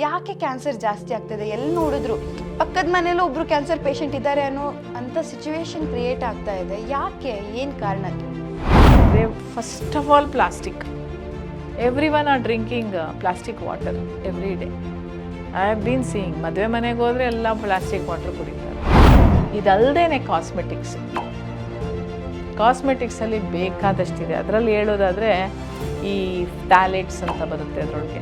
ಯಾಕೆ ಕ್ಯಾನ್ಸರ್ ಜಾಸ್ತಿ ಆಗ್ತದೆ? ಎಲ್ಲಿ ನೋಡಿದ್ರು ಪಕ್ಕದ ಮನೇಲಿ ಒಬ್ರು ಕ್ಯಾನ್ಸರ್ ಪೇಷಂಟ್ ಇದ್ದಾರೆ ಅಂತ ಸಿಚುವೇಶನ್ ಕ್ರಿಯೇಟ್ ಆಗ್ತಾ ಇದೆ. ಯಾಕೆ? ಏನು ಕಾರಣ? First of all plastic. Everyone R drinking plastic water every day. I have been seeing ಮದುವೆ ಮನೆಗೆ ಹೋದರೆ ಎಲ್ಲ ಪ್ಲಾಸ್ಟಿಕ್ ವಾಟರ್ ಕುಡಿತಾರೆ. ಇದಲ್ಲದೇ ಕಾಸ್ಮೆಟಿಕ್ಸಲ್ಲಿ ಬೇಕಾದಷ್ಟಿದೆ. ಅದರಲ್ಲಿ ಹೇಳೋದಾದರೆ ಈ ಟ್ಯಾಲೆಟ್ಸ್ ಅಂತ ಬರುತ್ತೆ ಅದರೊಳಗೆ.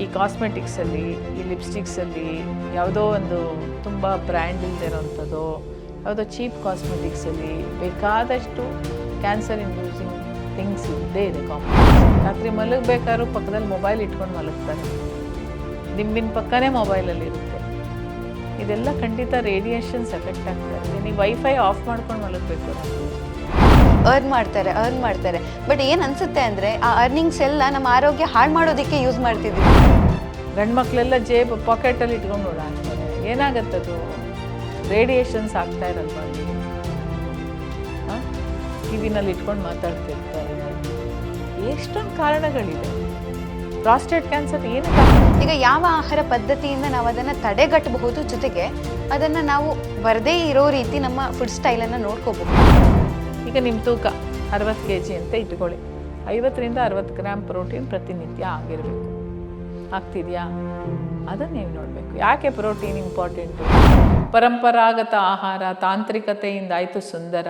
ಈ ಕಾಸ್ಮೆಟಿಕ್ಸಲ್ಲಿ, ಈ ಲಿಪ್ಸ್ಟಿಕ್ಸಲ್ಲಿ ಯಾವುದೋ ಒಂದು ತುಂಬ ಬ್ರ್ಯಾಂಡ್ ಇಲ್ದಿರೋಂಥದ್ದು, ಯಾವುದೋ ಚೀಪ್ ಕಾಸ್ಮೆಟಿಕ್ಸಲ್ಲಿ ಬೇಕಾದಷ್ಟು ಕ್ಯಾನ್ಸರ್ ಇಂಡ್ಯೂಸಿಂಗ್ ಥಿಂಗ್ಸ್ ಇದ್ದೇ ಇದೆ. ರಾತ್ರಿ ಮಲಗಬೇಕಾದ್ರೂ ಪಕ್ಕದಲ್ಲಿ ಮೊಬೈಲ್ ಇಟ್ಕೊಂಡು ಮಲಗ್ತಾರೆ. ದಿಂಬಿನ ಪಕ್ಕನೇ ಮೊಬೈಲಲ್ಲಿ ಇರುತ್ತೆ. ಇದೆಲ್ಲ ಖಂಡಿತ ರೇಡಿಯೇಷನ್ಸ್ ಎಫೆಕ್ಟ್ ಆಗ್ತಾ ಇದೆ. ನೀವು ವೈಫೈ ಆಫ್ ಮಾಡ್ಕೊಂಡು ಮಲಗಬೇಕು. ಅರ್ನ್ ಮಾಡ್ತಾರೆ. ಬಟ್ ಏನು ಅನಿಸುತ್ತೆ ಅಂದರೆ ಆ ಅರ್ನಿಂಗ್ಸ್ ಎಲ್ಲ ನಮ್ಮ ಆರೋಗ್ಯ ಹಾಳು ಮಾಡೋದಕ್ಕೆ ಯೂಸ್ ಮಾಡ್ತಿದ್ವಿ. ಗಂಡು ಮಕ್ಕಳೆಲ್ಲ ಜೇಬು ಪಾಕೆಟಲ್ಲಿ ಇಟ್ಕೊಂಡು ಓಡಾಡ್ತಾರೆ. ಏನಾಗತ್ತದು? ರೇಡಿಯೇಷನ್ಸ್ ಆಗ್ತಾ ಇರಲ್ವ ಅಲ್ಲಿ? ಟಿವಿನಲ್ಲಿ ಇಟ್ಕೊಂಡು ಮಾತಾಡ್ತಿರ್ತಾರೆ. ಎಷ್ಟೊಂದು ಕಾರಣಗಳಿದೆ. ಪ್ರಾಸ್ಟೇಟ್ ಕ್ಯಾನ್ಸರ್ ಏನಕ್ಕೆ? ಈಗ ಯಾವ ಆಹಾರ ಪದ್ಧತಿಯಿಂದ ನಾವು ಅದನ್ನು ತಡೆಗಟ್ಟಬಹುದು, ಜೊತೆಗೆ ಅದನ್ನು ನಾವು ಬರದೇ ಇರೋ ರೀತಿ ನಮ್ಮ ಫುಡ್ ಸ್ಟೈಲನ್ನು ನೋಡ್ಕೋಬಹುದು. ಈಗ ನಿಮ್ಮ ತೂಕ 60 kg ಅಂತ ಇಟ್ಕೊಳ್ಳಿ. 50ರಿಂದ 60 ಗ್ರಾಮ್ ಪ್ರೋಟೀನ್ ಪ್ರತಿನಿತ್ಯ ಆಗಿರಬೇಕು. ಆಗ್ತಿದೆಯಾ? ಅದನ್ನು ನೀವು ನೋಡಬೇಕು. ಯಾಕೆ ಪ್ರೋಟೀನ್ ಇಂಪಾರ್ಟೆಂಟು? ಪರಂಪರಾಗತ ಆಹಾರ ತಾಂತ್ರಿಕತೆಯಿಂದ ಆಯಿತು ಸುಂದರ,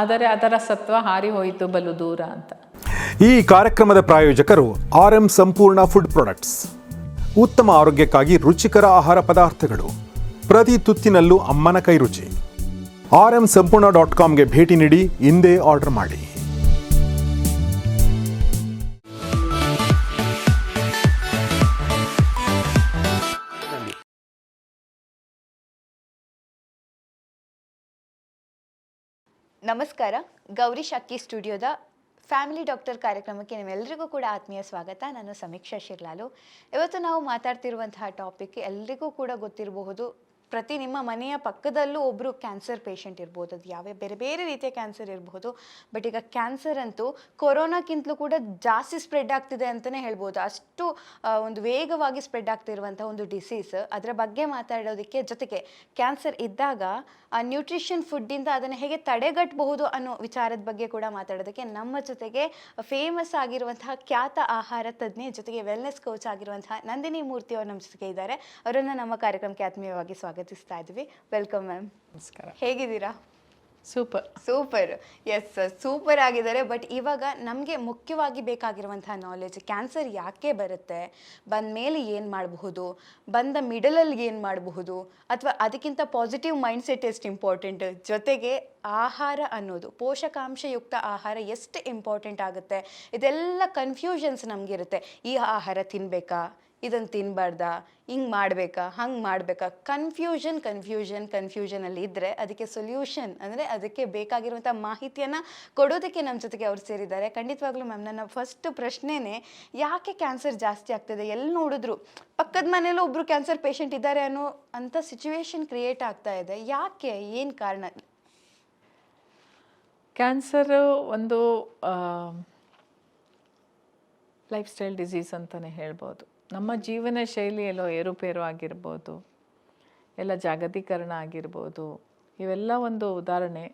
ಆದರೆ ಅದರ ಸತ್ವ ಹಾರಿ ಹೋಯಿತು ಬಲು ದೂರ ಅಂತ. ಈ ಕಾರ್ಯಕ್ರಮದ ಪ್ರಾಯೋಜಕರು RM ಸಂಪೂರ್ಣ ಫುಡ್ ಪ್ರಾಡಕ್ಟ್ಸ್. ಉತ್ತಮ ಆರೋಗ್ಯಕ್ಕಾಗಿ ರುಚಿಕರ ಆಹಾರ ಪದಾರ್ಥಗಳು, ಪ್ರತಿ ತುತ್ತಿನಲ್ಲೂ ಅಮ್ಮನ ಕೈ ರುಚಿ. rmsampurna.comಗೆ ಭೇಟಿ ನೀಡಿ, ಇಂದೇ ಆರ್ಡರ್ ಮಾಡಿ. ನಮಸ್ಕಾರ. ಗೌರಿ ಶಾಕಿ ಸ್ಟುಡಿಯೋದ ಫ್ಯಾಮಿಲಿ ಡಾಕ್ಟರ್ ಕಾರ್ಯಕ್ರಮಕ್ಕೆ ನಿಮ್ಮೆಲ್ಲರಿಗೂ ಕೂಡ ಆತ್ಮೀಯ ಸ್ವಾಗತ. ನಾನು ಸಮೀಕ್ಷಾ ಶಿರ್ಲಾಲು. ಇವತ್ತು ನಾವು ಮಾತಾಡ್ತಿರುವಂತಹ ಟಾಪಿಕ್ ಎಲ್ರಿಗೂ ಕೂಡ ಗೊತ್ತಿರಬಹುದು. ಪ್ರತಿ ನಿಮ್ಮ ಮನೆಯ ಪಕ್ಕದಲ್ಲೂ ಒಬ್ಬರು ಕ್ಯಾನ್ಸರ್ ಪೇಷಂಟ್ ಇರ್ಬೋದು. ಅದು ಯಾವ ಬೇರೆ ಬೇರೆ ರೀತಿಯ ಕ್ಯಾನ್ಸರ್ ಇರ್ಬೋದು. ಬಟ್ ಈಗ ಕ್ಯಾನ್ಸರ್ ಅಂತೂ ಕೊರೋನಾಕ್ಕಿಂತಲೂ ಕೂಡ ಜಾಸ್ತಿ ಸ್ಪ್ರೆಡ್ ಆಗ್ತಿದೆ ಅಂತಲೇ ಹೇಳ್ಬೋದು. ಅಷ್ಟು ಒಂದು ವೇಗವಾಗಿ ಸ್ಪ್ರೆಡ್ ಆಗ್ತಿರುವಂಥ ಒಂದು ಡಿಸೀಸ್. ಅದರ ಬಗ್ಗೆ ಮಾತಾಡೋದಕ್ಕೆ, ಜೊತೆಗೆ ಕ್ಯಾನ್ಸರ್ ಇದ್ದಾಗ ಆ ನ್ಯೂಟ್ರಿಷನ್ ಫುಡ್ಡಿಂದ ಅದನ್ನು ಹೇಗೆ ತಡೆಗಟ್ಟಬಹುದು ಅನ್ನೋ ವಿಚಾರದ ಬಗ್ಗೆ ಕೂಡ ಮಾತಾಡೋದಕ್ಕೆ ನಮ್ಮ ಜೊತೆಗೆ ಫೇಮಸ್ ಆಗಿರುವಂತಹ ಖ್ಯಾತ ಆಹಾರ ತಜ್ಞೆ, ಜೊತೆಗೆ ವೆಲ್ನೆಸ್ ಕೋಚ್ ಆಗಿರುವಂತಹ ನಂದಿನಿ ಮೂರ್ತಿ ಅವರು ನಮ್ಮ ಜೊತೆಗೆ ಇದ್ದಾರೆ. ಅವರನ್ನು ನಮ್ಮ ಕಾರ್ಯಕ್ರಮಕ್ಕೆ ಆತ್ಮೀಯವಾಗಿ ಸ್ವಾಗತಿಸ್ತಾ ಇದ್ವಿ. Welcome ma'am. ನಮಸ್ಕಾರ. ಹೇಗಿದ್ದೀರಾ? ಸೂಪರ್. ಎಸ್, ಸೂಪರ್ ಆಗಿದ್ದಾರೆ. ಬಟ್ ಇವಾಗ ನಮಗೆ ಮುಖ್ಯವಾಗಿ ಬೇಕಾಗಿರುವಂತಹ ನಾಲೆಜ್, ಕ್ಯಾನ್ಸರ್ ಯಾಕೆ ಬರುತ್ತೆ, ಬಂದ ಮೇಲೆ ಏನು ಮಾಡಬಹುದು, ಬಂದ ಮಿಡಲಲ್ಲಿ ಏನು ಮಾಡಬಹುದು, ಅಥವಾ ಅದಕ್ಕಿಂತ ಪಾಸಿಟಿವ್ ಮೈಂಡ್ಸೆಟ್ ಎಷ್ಟು ಇಂಪಾರ್ಟೆಂಟ್, ಜೊತೆಗೆ ಆಹಾರ ಅನ್ನೋದು, ಪೋಷಕಾಂಶಯುಕ್ತ ಆಹಾರ ಎಷ್ಟು ಇಂಪಾರ್ಟೆಂಟ್ ಆಗುತ್ತೆ. ಇದೆಲ್ಲ ಕನ್ಫ್ಯೂಷನ್ಸ್ ನಮಗಿರುತ್ತೆ. ಈ ಆಹಾರ ತಿನ್ನಬೇಕಾ, ಇದನ್ನು ತಿನ್ನಬಾರ್ದಾ, ಹಿಂಗೆ ಮಾಡಬೇಕಾ, ಹಂಗೆ ಮಾಡಬೇಕಾ, ಕನ್ಫ್ಯೂಷನಲ್ಲಿ ಇದ್ದರೆ ಅದಕ್ಕೆ ಸೊಲ್ಯೂಷನ್ ಅಂದರೆ ಅದಕ್ಕೆ ಬೇಕಾಗಿರುವಂಥ ಮಾಹಿತಿಯನ್ನು ಕೊಡೋದಕ್ಕೆ ನಮ್ಮ ಜೊತೆಗೆ ಅವ್ರು ಸೇರಿದ್ದಾರೆ. ಖಂಡಿತವಾಗ್ಲೂ ಮ್ಯಾಮ್, ನನ್ನ ಫಸ್ಟ್ ಪ್ರಶ್ನೆನೇ ಯಾಕೆ ಕ್ಯಾನ್ಸರ್ ಜಾಸ್ತಿ ಆಗ್ತದೆ? ಎಲ್ಲಿ ನೋಡಿದ್ರು ಪಕ್ಕದ ಮನೇಲಿ ಒಬ್ಬರು ಕ್ಯಾನ್ಸರ್ ಪೇಷಂಟ್ ಇದ್ದಾರೆ ಅಂತ ಸಿಚುವೇಶನ್ ಕ್ರಿಯೇಟ್ ಆಗ್ತಾ ಇದೆ. ಯಾಕೆ? ಏನು ಕಾರಣ? ಕ್ಯಾನ್ಸರು ಒಂದು ಲೈಫ್ ಸ್ಟೈಲ್ ಡಿಸೀಸ್ ಅಂತಲೇ ಹೇಳ್ಬೋದು. ನಮ್ಮ ಜೀವನ ಶೈಲಿಯಲ್ಲೋ ಏರುಪೇರು ಆಗಿರ್ಬೋದು, ಎಲ್ಲ ಜಾಗತೀಕರಣ ಆಗಿರ್ಬೋದು, ಇವೆಲ್ಲ ಒಂದು ಉದಾಹರಣೆ.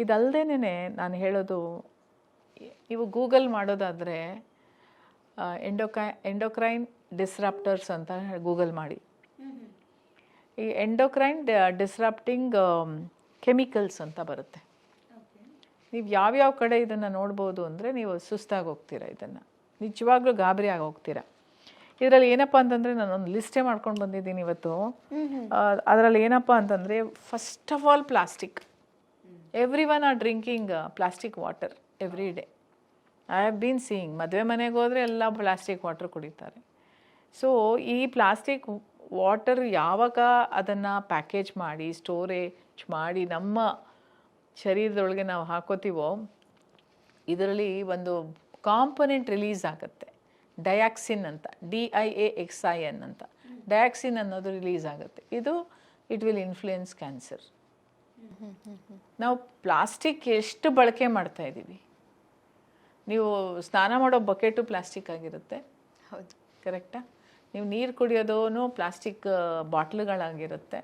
ಇದಲ್ಲದೇನೆ ನಾನು ಹೇಳೋದು, ನೀವು ಗೂಗಲ್ ಮಾಡೋದಾದರೆ ಎಂಡೋಕ್ರೈನ್ ಡಿಸ್ರಪ್ಟರ್ಸ್ ಅಂತ ಗೂಗಲ್ ಮಾಡಿ. ಈ ಎಂಡೋಕ್ರೈನ್ ಡಿಸ್ರಪ್ಟಿಂಗ್ ಕೆಮಿಕಲ್ಸ್ ಅಂತ ಬರುತ್ತೆ. ನೀವು ಯಾವ್ಯಾವ ಕಡೆ ಇದನ್ನು ನೋಡ್ಬೋದು ಅಂದರೆ ನೀವು ಸುಸ್ತಾಗಿ ಹೋಗ್ತೀರಾ, ಇದನ್ನು ನಿಜವಾಗ್ಲೂ ಗಾಬರಿ ಆಗಿ ಹೋಗ್ತೀರಾ. ಇದರಲ್ಲಿ ಏನಪ್ಪ ಅಂತಂದರೆ ನಾನೊಂದು ಲಿಸ್ಟೇ ಮಾಡ್ಕೊಂಡು ಬಂದಿದ್ದೀನಿ ಇವತ್ತು. ಅದರಲ್ಲಿ ಏನಪ್ಪ ಅಂತಂದರೆ, first of all plastic. Everyone R drinking plastic water every day. I have been seeing ಮದುವೆ ಮನೆಗೆ ಹೋದರೆ ಎಲ್ಲ ಪ್ಲಾಸ್ಟಿಕ್ ವಾಟರ್ ಕುಡಿತಾರೆ. ಸೊ ಈ ಪ್ಲಾಸ್ಟಿಕ್ ವಾಟರ್ ಯಾವಾಗ ಅದನ್ನು ಪ್ಯಾಕೇಜ್ ಮಾಡಿ, ಸ್ಟೋರೇಜ್ ಮಾಡಿ ನಮ್ಮ ಶರೀರದೊಳಗೆ ನಾವು ಹಾಕೋತೀವೋ, ಇದರಲ್ಲಿ ಒಂದು ಕಾಂಪೊನೆಂಟ್ ರಿಲೀಸ್ ಆಗುತ್ತೆ, ಡಯಾಕ್ಸಿನ್ ಅಂತ, DIAXIN ಅಂತ. ಡಯಾಕ್ಸಿನ್ ಅನ್ನೋದು ರಿಲೀಸ್ ಆಗುತ್ತೆ. It will influence cancer. ನಾವು ಪ್ಲಾಸ್ಟಿಕ್ ಎಷ್ಟು ಬಳಕೆ ಮಾಡ್ತಾ ಇದ್ದೀವಿ? ನೀವು ಸ್ನಾನ ಮಾಡೋ ಬಕೆಟು ಪ್ಲಾಸ್ಟಿಕ್ ಆಗಿರುತ್ತೆ, ಹೌದು, ಕರೆಕ್ಟಾ? ನೀವು ನೀರು ಕುಡಿಯೋದೂ ಪ್ಲಾಸ್ಟಿಕ್ ಬಾಟ್ಲುಗಳಾಗಿರುತ್ತೆ.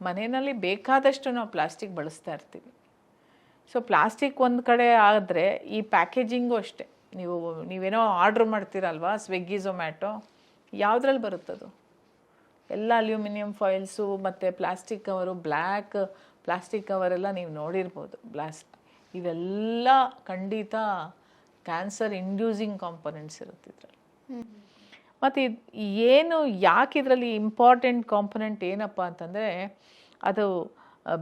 ಮನೆಯಲ್ಲಿ ಬೇಕಾದಷ್ಟು ನಾವು ಪ್ಲಾಸ್ಟಿಕ್ ಬಳಸ್ತಾ ಇರ್ತೀವಿ. ಸೊ ಪ್ಲಾಸ್ಟಿಕ್ ಒಂದು ಕಡೆ ಆದರೆ ಈ ಪ್ಯಾಕೇಜಿಂಗು ಅಷ್ಟೇ. ನೀವೇನೋ ಆರ್ಡ್ರ್ ಮಾಡ್ತೀರಲ್ವಾ, ಸ್ವಿಗ್ಗಿ ಝೊಮ್ಯಾಟೊ, ಯಾವುದ್ರಲ್ಲಿ ಬರುತ್ತದು? ಎಲ್ಲ ಅಲ್ಯೂಮಿನಿಯಂ ಫಾಯಿಲ್ಸು ಮತ್ತು ಪ್ಲಾಸ್ಟಿಕ್ ಕವರು, ಬ್ಲ್ಯಾಕ್ ಪ್ಲಾಸ್ಟಿಕ್ ಕವರೆಲ್ಲ ನೀವು ನೋಡಿರ್ಬೋದು. ಇವೆಲ್ಲ ಖಂಡಿತ ಕ್ಯಾನ್ಸರ್ ಇಂಡ್ಯೂಸಿಂಗ್ ಕಾಂಪೊನೆಂಟ್ಸ್ ಇರುತ್ತೆ ಇದರಲ್ಲಿ. ಮತ್ತು ಏನು ಯಾಕೆ ಇದರಲ್ಲಿ ಇಂಪಾರ್ಟೆಂಟ್ ಕಾಂಪೊನೆಂಟ್ ಏನಪ್ಪ ಅಂತಂದರೆ, ಅದು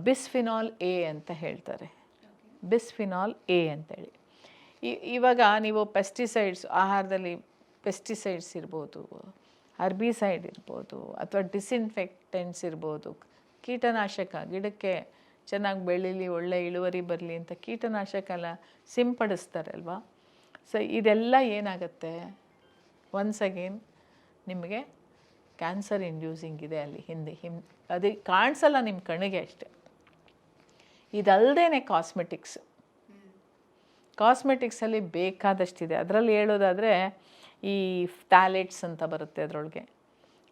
ಬಿಸ್ಫಿನಾಲ್ ಎ ಅಂತ ಹೇಳ್ತಾರೆ. ಬಿಸ್ಫಿನಾಲ್ ಎ ಅಂತೇಳಿ. ಇವಾಗ ನೀವು ಪೆಸ್ಟಿಸೈಡ್ಸ್, ಆಹಾರದಲ್ಲಿ ಪೆಸ್ಟಿಸೈಡ್ಸ್ ಇರ್ಬೋದು, ಹರ್ಬಿಸೈಡ್ ಇರ್ಬೋದು, ಅಥವಾ ಡಿಸ್ಇನ್ಫೆಕ್ಟೆಂಟ್ಸ್ ಇರ್ಬೋದು, ಕೀಟನಾಶಕ, ಗಿಡಕ್ಕೆ ಚೆನ್ನಾಗಿ ಬೆಳೀಲಿ, ಒಳ್ಳೆ ಇಳುವರಿ ಬರಲಿ ಅಂತ ಕೀಟನಾಶಕ ಎಲ್ಲ ಸಿಂಪಡಿಸ್ತಾರೆ ಅಲ್ವಾ. ಸೊ ಇದೆಲ್ಲ ಏನಾಗುತ್ತೆ, ಒನ್ಸ್ ಅಗೇನ್ ನಿಮಗೆ ಕ್ಯಾನ್ಸರ್ ಇಂಡ್ಯೂಸಿಂಗ್ ಇದೆ ಅಲ್ಲಿ ಹಿಂದೆ. ಅದು ಕಾಣಿಸಲ್ಲ ನಿಮ್ಮ ಕಣ್ಣಿಗೆ ಅಷ್ಟೆ. ಇದಲ್ಲದೇ ಕಾಸ್ಮೆಟಿಕ್ಸಲ್ಲಿ ಬೇಕಾದಷ್ಟಿದೆ. ಅದರಲ್ಲಿ ಹೇಳೋದಾದರೆ ಈ ಫ್ಯಾಲೆಟ್ಸ್ ಅಂತ ಬರುತ್ತೆ ಅದರೊಳಗೆ.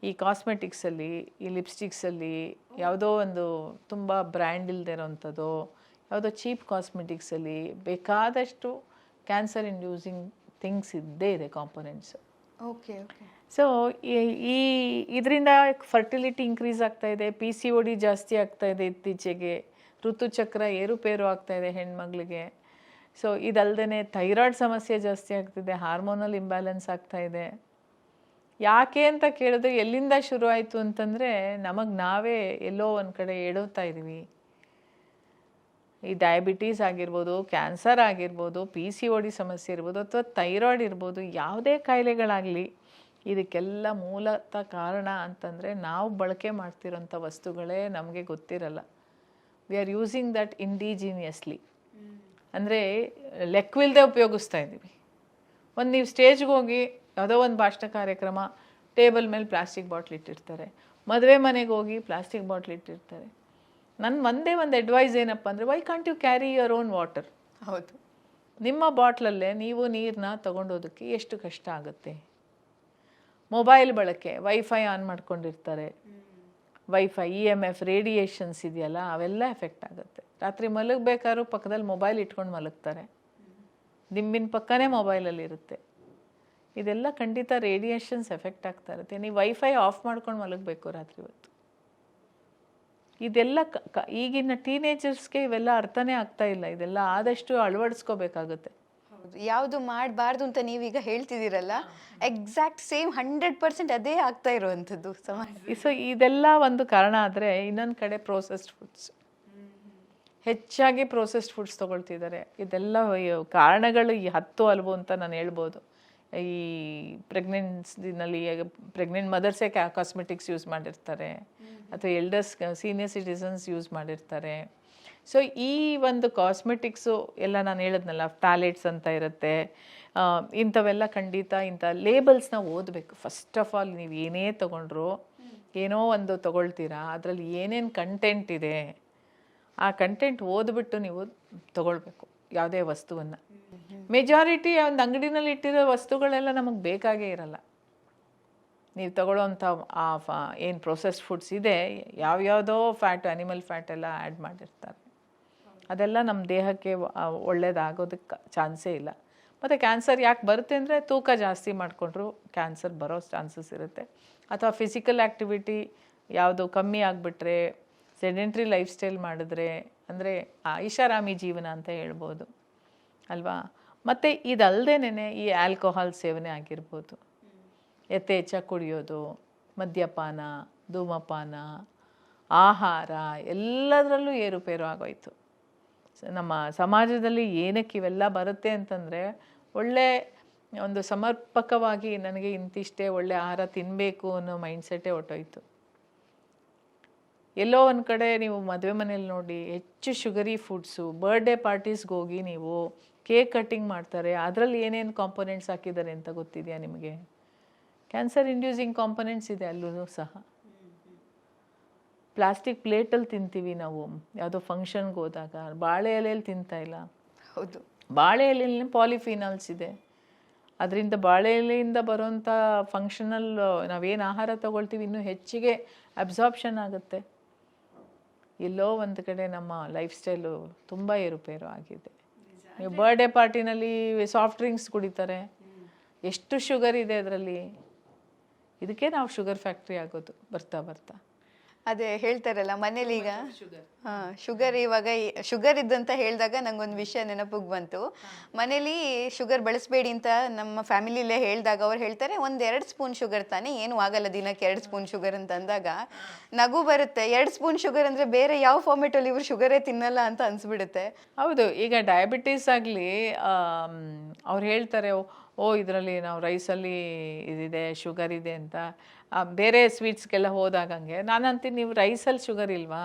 ಈ ಕಾಸ್ಮೆಟಿಕ್ಸಲ್ಲಿ, ಈ ಲಿಪ್ಸ್ಟಿಕ್ಸಲ್ಲಿ ಯಾವುದೋ ಒಂದು ತುಂಬ ಬ್ರ್ಯಾಂಡ್ ಇಲ್ಲದೆ ಇರೋವಂಥದ್ದು, ಯಾವುದೋ ಚೀಪ್ ಕಾಸ್ಮೆಟಿಕ್ಸಲ್ಲಿ ಬೇಕಾದಷ್ಟು ಕ್ಯಾನ್ಸರ್ ಇಂಡ್ಯೂಸಿಂಗ್ ಥಿಂಗ್ಸ್ ಇದ್ದೇ ಇದೆ, ಕಾಂಪೊನೆಂಟ್ಸ್. Okay okay. ಸೊ ಇದರಿಂದ ಫರ್ಟಿಲಿಟಿ ಇನ್ಕ್ರೀಸ್ ಆಗ್ತಾಯಿದೆ, PCOD ಜಾಸ್ತಿ ಆಗ್ತಾಯಿದೆ ಇತ್ತೀಚೆಗೆ, ಋತುಚಕ್ರ ಏರುಪೇರು ಆಗ್ತಾಯಿದೆ ಹೆಣ್ಮಗಳಿಗೆ. ಸೊ ಇದಲ್ಲದೆ ಥೈರಾಯ್ಡ್ ಸಮಸ್ಯೆ ಜಾಸ್ತಿ ಆಗ್ತಿದೆ, ಹಾರ್ಮೋನಲ್ ಇಂಬ್ಯಾಲೆನ್ಸ್ ಆಗ್ತಾಯಿದೆ. ಯಾಕೆ ಅಂತ ಕೇಳಿದ್ರೆ ಎಲ್ಲಿಂದ ಶುರು ಆಯಿತು ಅಂತಂದರೆ, ನಮಗೆ ನಾವೇ ಎಲ್ಲೋ ಒಂದು ಕಡೆ ಎಡವ್ತಾ ಇದ್ದೀವಿ. ಈ ಡಯಾಬಿಟೀಸ್ ಆಗಿರ್ಬೋದು, ಕ್ಯಾನ್ಸರ್ ಆಗಿರ್ಬೋದು, PCOD ಸಮಸ್ಯೆ ಇರ್ಬೋದು, ಅಥವಾ ಥೈರಾಯ್ಡ್ ಇರ್ಬೋದು, ಯಾವುದೇ ಕಾಯಿಲೆಗಳಾಗಲಿ ಇದಕ್ಕೆಲ್ಲ ಮೂಲತಃ ಕಾರಣ ಅಂತಂದರೆ ನಾವು ಬಳಕೆ ಮಾಡ್ತಿರೋಂಥ ವಸ್ತುಗಳೇ ನಮಗೆ ಗೊತ್ತಿರಲ್ಲ. We are using that indigenously, ಅಂದರೆ ಲೆಕ್ಕವಿಲ್ಲದೆ ಉಪಯೋಗಿಸ್ತಾ ಇದ್ದೀವಿ. ಒಂದು ನೀವು ಸ್ಟೇಜ್ಗೆ ಹೋಗಿ ಯಾವುದೋ ಒಂದು ಭಾಷಣ ಕಾರ್ಯಕ್ರಮ, ಟೇಬಲ್ ಮೇಲೆ ಪ್ಲಾಸ್ಟಿಕ್ ಬಾಟ್ಲ್ ಇಟ್ಟಿರ್ತಾರೆ. ಮದುವೆ ಮನೆಗೆ ಹೋಗಿ ಪ್ಲಾಸ್ಟಿಕ್ ಬಾಟ್ಲ್ ಇಟ್ಟಿರ್ತಾರೆ. ನನ್ನ ಒಂದೇ ಒಂದು ಅಡ್ವೈಸ್ ಏನಪ್ಪ ಅಂದರೆ, why can't you carry your own water? ಹೌದು, ನಿಮ್ಮ ಬಾಟ್ಲಲ್ಲೇ ನೀವು ನೀರನ್ನ ತೊಗೊಂಡೋದಕ್ಕೆ ಎಷ್ಟು ಕಷ್ಟ ಆಗುತ್ತೆ. ಮೊಬೈಲ್ ಬಳಕೆ, ವೈಫೈ ಆನ್ ಮಾಡ್ಕೊಂಡಿರ್ತಾರೆ. ವೈಫೈ, EMF ರೇಡಿಯೇಷನ್ಸ್ ಇದೆಯಲ್ಲ, ಅವೆಲ್ಲ ಎಫೆಕ್ಟ್ ಆಗುತ್ತೆ. ರಾತ್ರಿ ಮಲಗಬೇಕಾದ್ರೂ ಪಕ್ಕದಲ್ಲಿ ಮೊಬೈಲ್ ಇಟ್ಕೊಂಡು ಮಲಗ್ತಾರೆ, ದಿಂಬಿನ ಪಕ್ಕನೇ ಮೊಬೈಲಲ್ಲಿ ಇರುತ್ತೆ. ಇದೆಲ್ಲ ಖಂಡಿತ ರೇಡಿಯೇಷನ್ಸ್ ಎಫೆಕ್ಟ್ ಆಗ್ತಾ ಇರುತ್ತೆ. ನೀವು ವೈಫೈ ಆಫ್ ಮಾಡ್ಕೊಂಡು ಮಲಗಬೇಕು ರಾತ್ರಿ ಹೊತ್ತು. ಇದೆಲ್ಲ ಈಗಿನ ಟೀನೇಜರ್ಸ್ಗೆ ಇವೆಲ್ಲ ಅರ್ಥನೇ ಆಗ್ತಾ ಇಲ್ಲ. ಇದೆಲ್ಲ ಆದಷ್ಟು ಅಳವಡಿಸ್ಕೋಬೇಕಾಗುತ್ತೆ. ಯಾವುದು ಮಾಡಬಾರ್ದು ಅಂತ ನೀವೀಗ ಹೇಳ್ತಿದ್ದೀರಲ್ಲ, ಎಕ್ಸಾಕ್ಟ್ ಸೇಮ್ 100% ಅದೇ ಆಗ್ತಾ ಇರುವಂಥದ್ದು ಸಮಾಜ. ಸೊ ಇದೆಲ್ಲ ಒಂದು ಕಾರಣ ಆದರೆ, ಇನ್ನೊಂದು ಕಡೆ ಪ್ರೋಸೆಸ್ಡ್ ಫುಡ್ಸ್, ಹೆಚ್ಚಾಗಿ ಪ್ರೋಸೆಸ್ಡ್ ಫುಡ್ಸ್ ತೊಗೊಳ್ತಿದ್ದಾರೆ. ಇದೆಲ್ಲ ಕಾರಣಗಳು 10 ಅಲ್ವೋ ಅಂತ ನಾನು ಹೇಳ್ಬೋದು. ಈ ಪ್ರೆಗ್ನೆನ್ಸಿನಲ್ಲಿ ಪ್ರೆಗ್ನೆಂಟ್ ಮದರ್ಸೇ ಕಾಸ್ಮೆಟಿಕ್ಸ್ ಯೂಸ್ ಮಾಡಿರ್ತಾರೆ, ಅಥವಾ ಎಲ್ಡರ್ಸ್ ಸೀನಿಯರ್ ಸಿಟಿಸನ್ಸ್ ಯೂಸ್ ಮಾಡಿರ್ತಾರೆ. ಸೊ ಈ ಒಂದು ಕಾಸ್ಮೆಟಿಕ್ಸು ಎಲ್ಲ ನಾನು ಹೇಳಿದ್ನಲ್ಲ, ಪ್ಯಾಲೆಟ್ಸ್ ಅಂತ ಇರುತ್ತೆ, ಇಂಥವೆಲ್ಲ ಖಂಡಿತ ಇಂಥ ಲೇಬಲ್ಸ್ನ ಓದಬೇಕು. ಫಸ್ಟ್ ಆಫ್ ಆಲ್ ನೀವು ಏನೇ ತೊಗೊಂಡ್ರು, ಏನೋ ಒಂದು ತೊಗೊಳ್ತೀರಾ, ಅದರಲ್ಲಿ ಏನೇನು ಕಂಟೆಂಟ್ ಇದೆ ಆ ಕಂಟೆಂಟ್ ಓದ್ಬಿಟ್ಟು ನೀವು ತೊಗೊಳ್ಬೇಕು ಯಾವುದೇ ವಸ್ತುವನ್ನು. ಮೆಜಾರಿಟಿ ಒಂದು ಅಂಗಡಿನಲ್ಲಿ ಇಟ್ಟಿರೋ ವಸ್ತುಗಳೆಲ್ಲ ನಮಗೆ ಬೇಕಾಗೇ ಇರಲ್ಲ. ನೀವು ತಗೊಳ್ಳೋವಂಥ ಏನು ಪ್ರೊಸೆಸ್ಡ್ ಫುಡ್ಸ್ ಇದೆ, ಯಾವ್ಯಾವುದೋ ಫ್ಯಾಟ್, ಅನಿಮಲ್ ಫ್ಯಾಟ್ ಎಲ್ಲ ಆ್ಯಡ್ ಮಾಡಿರ್ತಾರೆ. ಅದೆಲ್ಲ ನಮ್ಮ ದೇಹಕ್ಕೆ ಒಳ್ಳೇದಾಗೋದಕ್ಕೆ ಚಾನ್ಸೇ ಇಲ್ಲ. ಮತ್ತು ಕ್ಯಾನ್ಸರ್ ಯಾಕೆ ಬರುತ್ತೆ ಅಂದರೆ, ತೂಕ ಜಾಸ್ತಿ ಮಾಡಿಕೊಂಡ್ರು ಕ್ಯಾನ್ಸರ್ ಬರೋ ಚಾನ್ಸಸ್ ಇರುತ್ತೆ. ಅಥವಾ ಫಿಸಿಕಲ್ ಆ್ಯಕ್ಟಿವಿಟಿ ಯಾವುದು ಕಮ್ಮಿ ಆಗಿಬಿಟ್ರೆ, ಸೆಡೆಂಟ್ರಿ ಲೈಫ್ ಸ್ಟೈಲ್ ಮಾಡಿದ್ರೆ, ಅಂದರೆ ಐಷಾರಾಮಿ ಜೀವನ ಅಂತ ಹೇಳ್ಬೋದು ಅಲ್ವಾ. ಮತ್ತು ಇದಲ್ಲದೇನೆ ಈ ಆಲ್ಕೋಹಾಲ್ ಸೇವನೆ ಆಗಿರ್ಬೋದು, ಯಥೇಚ್ಛ ಕುಡಿಯೋದು, ಮದ್ಯಪಾನ, ಧೂಮಪಾನ, ಆಹಾರ, ಎಲ್ಲದರಲ್ಲೂ ಏರುಪೇರು ಆಗೋಯ್ತು. ನಮ್ಮ ಸಮಾಜದಲ್ಲಿ ಏನಕ್ಕೆ ಇವೆಲ್ಲ ಬರುತ್ತೆ ಅಂತಂದರೆ, ಒಳ್ಳೆ ಒಂದು ಸಮರ್ಪಕವಾಗಿ ನನಗೆ ಇಂತಿಷ್ಟೇ ಒಳ್ಳೆ ಆಹಾರ ತಿನ್ನಬೇಕು ಅನ್ನೋ ಮೈಂಡ್ಸೆಟ್ಟೇ ಹೊಟ್ಟೋಯ್ತು. ಎಲ್ಲೋ ಒಂದು ಕಡೆ ನೀವು ಮದುವೆ ಮನೇಲಿ ನೋಡಿ, ಹೆಚ್ಚು ಶುಗರಿ ಫುಡ್ಸು, ಬರ್ಡೇ ಪಾರ್ಟೀಸ್ಗೆ ಹೋಗಿ ನೀವು ಕೇಕ್ ಕಟ್ಟಿಂಗ್ ಮಾಡ್ತಾರೆ, ಅದರಲ್ಲಿ ಏನೇನು ಕಾಂಪೊನೆಂಟ್ಸ್ ಹಾಕಿದ್ದಾರೆ ಅಂತ ಗೊತ್ತಿದೆಯಾ ನಿಮಗೆ? ಕ್ಯಾನ್ಸರ್ ಇಂಡ್ಯೂಸಿಂಗ್ ಕಾಂಪೊನೆಂಟ್ಸ್ ಇದೆ ಅಲ್ಲೂ ಸಹ. ಪ್ಲಾಸ್ಟಿಕ್ ಪ್ಲೇಟಲ್ಲಿ ತಿಂತೀವಿ ನಾವು ಯಾವುದೋ ಫಂಕ್ಷನ್ಗೆ ಹೋದಾಗ, ಬಾಳೆ ಎಲೆಯಲ್ಲಿ ತಿಂತಾ ಇಲ್ಲ. ಹೌದು, ಬಾಳೆ ಎಲೆಯಲ್ಲಿ ಪಾಲಿಫಿನಾಲ್ಸ್ ಇದೆ. ಅದರಿಂದ ಬಾಳೆ ಎಲೆಯಿಂದ ಬರುವಂಥ ಫಂಕ್ಷನಲ್ ನಾವೇನು ಆಹಾರ ತಗೊಳ್ತೀವಿ ಇನ್ನೂ ಹೆಚ್ಚಿಗೆ ಅಬ್ಸಾರ್ಪ್ಷನ್ ಆಗುತ್ತೆ. ಎಲ್ಲೋ ಒಂದು ಕಡೆ ನಮ್ಮ ಲೈಫ್ ಸ್ಟೈಲು ತುಂಬ ಏರುಪೇರು ಆಗಿದೆ. ನೀವು ಬರ್ಡೇ ಪಾರ್ಟಿನಲ್ಲಿ ಸಾಫ್ಟ್ ಡ್ರಿಂಕ್ಸ್ ಕುಡಿತಾರೆ, ಎಷ್ಟು ಶುಗರ್ ಇದೆ ಅದರಲ್ಲಿ. ಇದಕ್ಕೆ ನಾವು ಶುಗರ್ ಫ್ಯಾಕ್ಟ್ರಿ ಆಗೋದು ಬರ್ತಾ ಬರ್ತಾ. ಅದೇ ಹೇಳ್ತಾರಲ್ಲ ಮನೇಲಿ ಈಗ ಶುಗರ್, ಇವಾಗ ಶುಗರ್ ಇದ್ದಂತ ಹೇಳಿದಾಗ ನಂಗೊಂದು ವಿಷಯ ನೆನಪಿಗೆ ಬಂತು. ಮನೇಲಿ ಶುಗರ್ ಬಳಸಬೇಡಿ ಅಂತ ನಮ್ಮ ಫ್ಯಾಮಿಲಿಲೇ ಹೇಳಿದಾಗ ಅವ್ರು ಹೇಳ್ತಾರೆ, 1-2 ಸ್ಪೂನ್ ಶುಗರ್ ತಾನೇ, ಏನು ಆಗಲ್ಲ ದಿನಕ್ಕೆ 2 ಸ್ಪೂನ್ ಶುಗರ್ ಅಂತ ಅಂದಾಗ ನಗು ಬರುತ್ತೆ. 2 ಸ್ಪೂನ್ ಶುಗರ್ ಅಂದರೆ ಬೇರೆ ಯಾವ ಫಾರ್ಮೆಟಲ್ಲಿ ಇವ್ರು ಶುಗರೇ ತಿನ್ನಲ್ಲ ಅಂತ ಅನ್ಸ್ಬಿಡುತ್ತೆ. ಹೌದು, ಈಗ ಡಯಾಬಿಟೀಸ್ ಆಗಲಿ ಅವ್ರು ಹೇಳ್ತಾರೆ, ಇದರಲ್ಲಿ ನಾವು ರೈಸಲ್ಲಿ ಇದಿದೆ ಶುಗರ್ ಇದೆ ಅಂತ. ಬೇರೆ ಸ್ವೀಟ್ಸ್ಗೆಲ್ಲ ಹೋದಾಗಂಗೆ ನಾನು ಅಂತೀನಿ, ನೀವು ರೈಸಲ್ಲಿ ಶುಗರ್ ಇಲ್ವಾ,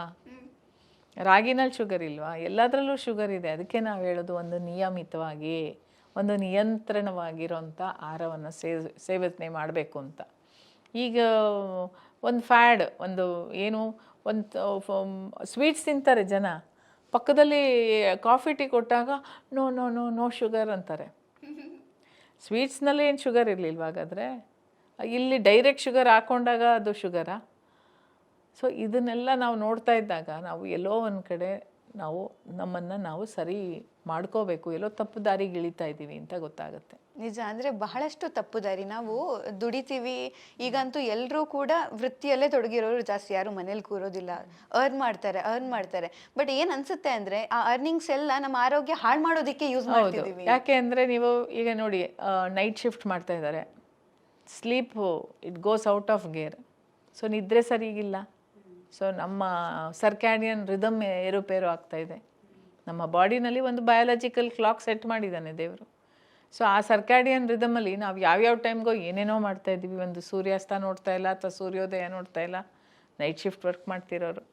ರಾಗಿನಲ್ಲಿ ಶುಗರ್ ಇಲ್ವಾ, ಎಲ್ಲದರಲ್ಲೂ ಶುಗರ್ ಇದೆ. ಅದಕ್ಕೆ ನಾವು ಹೇಳೋದು ಒಂದು ನಿಯಮಿತವಾಗಿ ಒಂದು ನಿಯಂತ್ರಣವಾಗಿರೋಂಥ ಆಹಾರವನ್ನು ಸೇವನೆ ಮಾಡಬೇಕು ಅಂತ. ಈಗ ಒಂದು ಫ್ಯಾಡ್, ಒಂದು ಏನು ಒಂದು ಸ್ವೀಟ್ಸ್ ತಿಂತಾರೆ ಜನ, ಪಕ್ಕದಲ್ಲಿ ಕಾಫಿ ಟೀ ಕೊಟ್ಟಾಗ no no no no sugar ಅಂತಾರೆ. ಸ್ವೀಟ್ಸ್ನಲ್ಲಿ ಏನು ಶುಗರ್ ಇರಲಿಲ್ವ ಹಾಗಾದರೆ? ಇಲ್ಲಿ ಡೈರೆಕ್ಟ್ ಶುಗರ್ ಹಾಕ್ಕೊಂಡಾಗ ಅದು ಶುಗರಾ? ಸೊ ಇದನ್ನೆಲ್ಲ ನಾವು ನೋಡ್ತಾ ಇದ್ದಾಗ ನಾವು ಎಲ್ಲೋ ಒಂದು ಕಡೆ ನಾವು ನಮ್ಮನ್ನು ನಾವು ಸರಿ ಮಾಡ್ಕೋಬೇಕು, ಎಲ್ಲೋ ತಪ್ಪು ದಾರಿಗೆ ಇಳಿತಾ ಇದ್ದೀವಿ ಅಂತ ಗೊತ್ತಾಗುತ್ತೆ. ನಿಜ, ಅಂದರೆ ಬಹಳಷ್ಟು ತಪ್ಪು ದಾರಿ. ನಾವು ದುಡಿತೀವಿ, ಈಗಂತೂ ಎಲ್ಲರೂ ಕೂಡ ವೃತ್ತಿಯಲ್ಲೇ ತೊಡಗಿರೋರು ಜಾಸ್ತಿ, ಯಾರು ಮನೇಲಿ ಕೂರೋದಿಲ್ಲ, ಅರ್ನ್ ಮಾಡ್ತಾರೆ. ಬಟ್ ಏನು ಅನ್ಸುತ್ತೆ ಅಂದರೆ ಆ ಅರ್ನಿಂಗ್ಸ್ ಎಲ್ಲ ನಮ್ಮ ಆರೋಗ್ಯ ಹಾಳು ಮಾಡೋದಕ್ಕೆ ಯೂಸ್ ಮಾಡ್ತಿದ್ದೀವಿ. ಯಾಕೆ ಅಂದರೆ ನೀವು ಈಗ ನೋಡಿ, ನೈಟ್ ಶಿಫ್ಟ್ ಮಾಡ್ತಾ ಇದ್ದಾರೆ, sleep it goes out of gear. So ನಿದ್ರೆ ಸರಿಗಿಲ್ಲ. ಸೊ ನಮ್ಮ ಸರ್ಕ್ಯಾಡಿಯನ್ ರಿದಮ್ ಏರುಪೇರು ಆಗ್ತಾಯಿದೆ. ನಮ್ಮ ಬಾಡಿನಲ್ಲಿ ಒಂದು ಬಯಾಲಜಿಕಲ್ ಕ್ಲಾಕ್ ಸೆಟ್ ಮಾಡಿದ್ದಾನೆ ದೇವರು. ಸೊ ಆ ಸರ್ಕ್ಯಾಡಿಯನ್ ರಿದಮಲ್ಲಿ ನಾವು ಯಾವ್ಯಾವ ಟೈಮ್ಗೋ ಏನೇನೋ ಮಾಡ್ತಾಯಿದ್ದೀವಿ. ಒಂದು ಸೂರ್ಯಾಸ್ತ ನೋಡ್ತಾ ಇಲ್ಲ ಅಥವಾ ಸೂರ್ಯೋದಯ ನೋಡ್ತಾ ಇಲ್ಲ, ನೈಟ್ ಶಿಫ್ಟ್ ವರ್ಕ್ ಮಾಡ್ತಿರೋರು.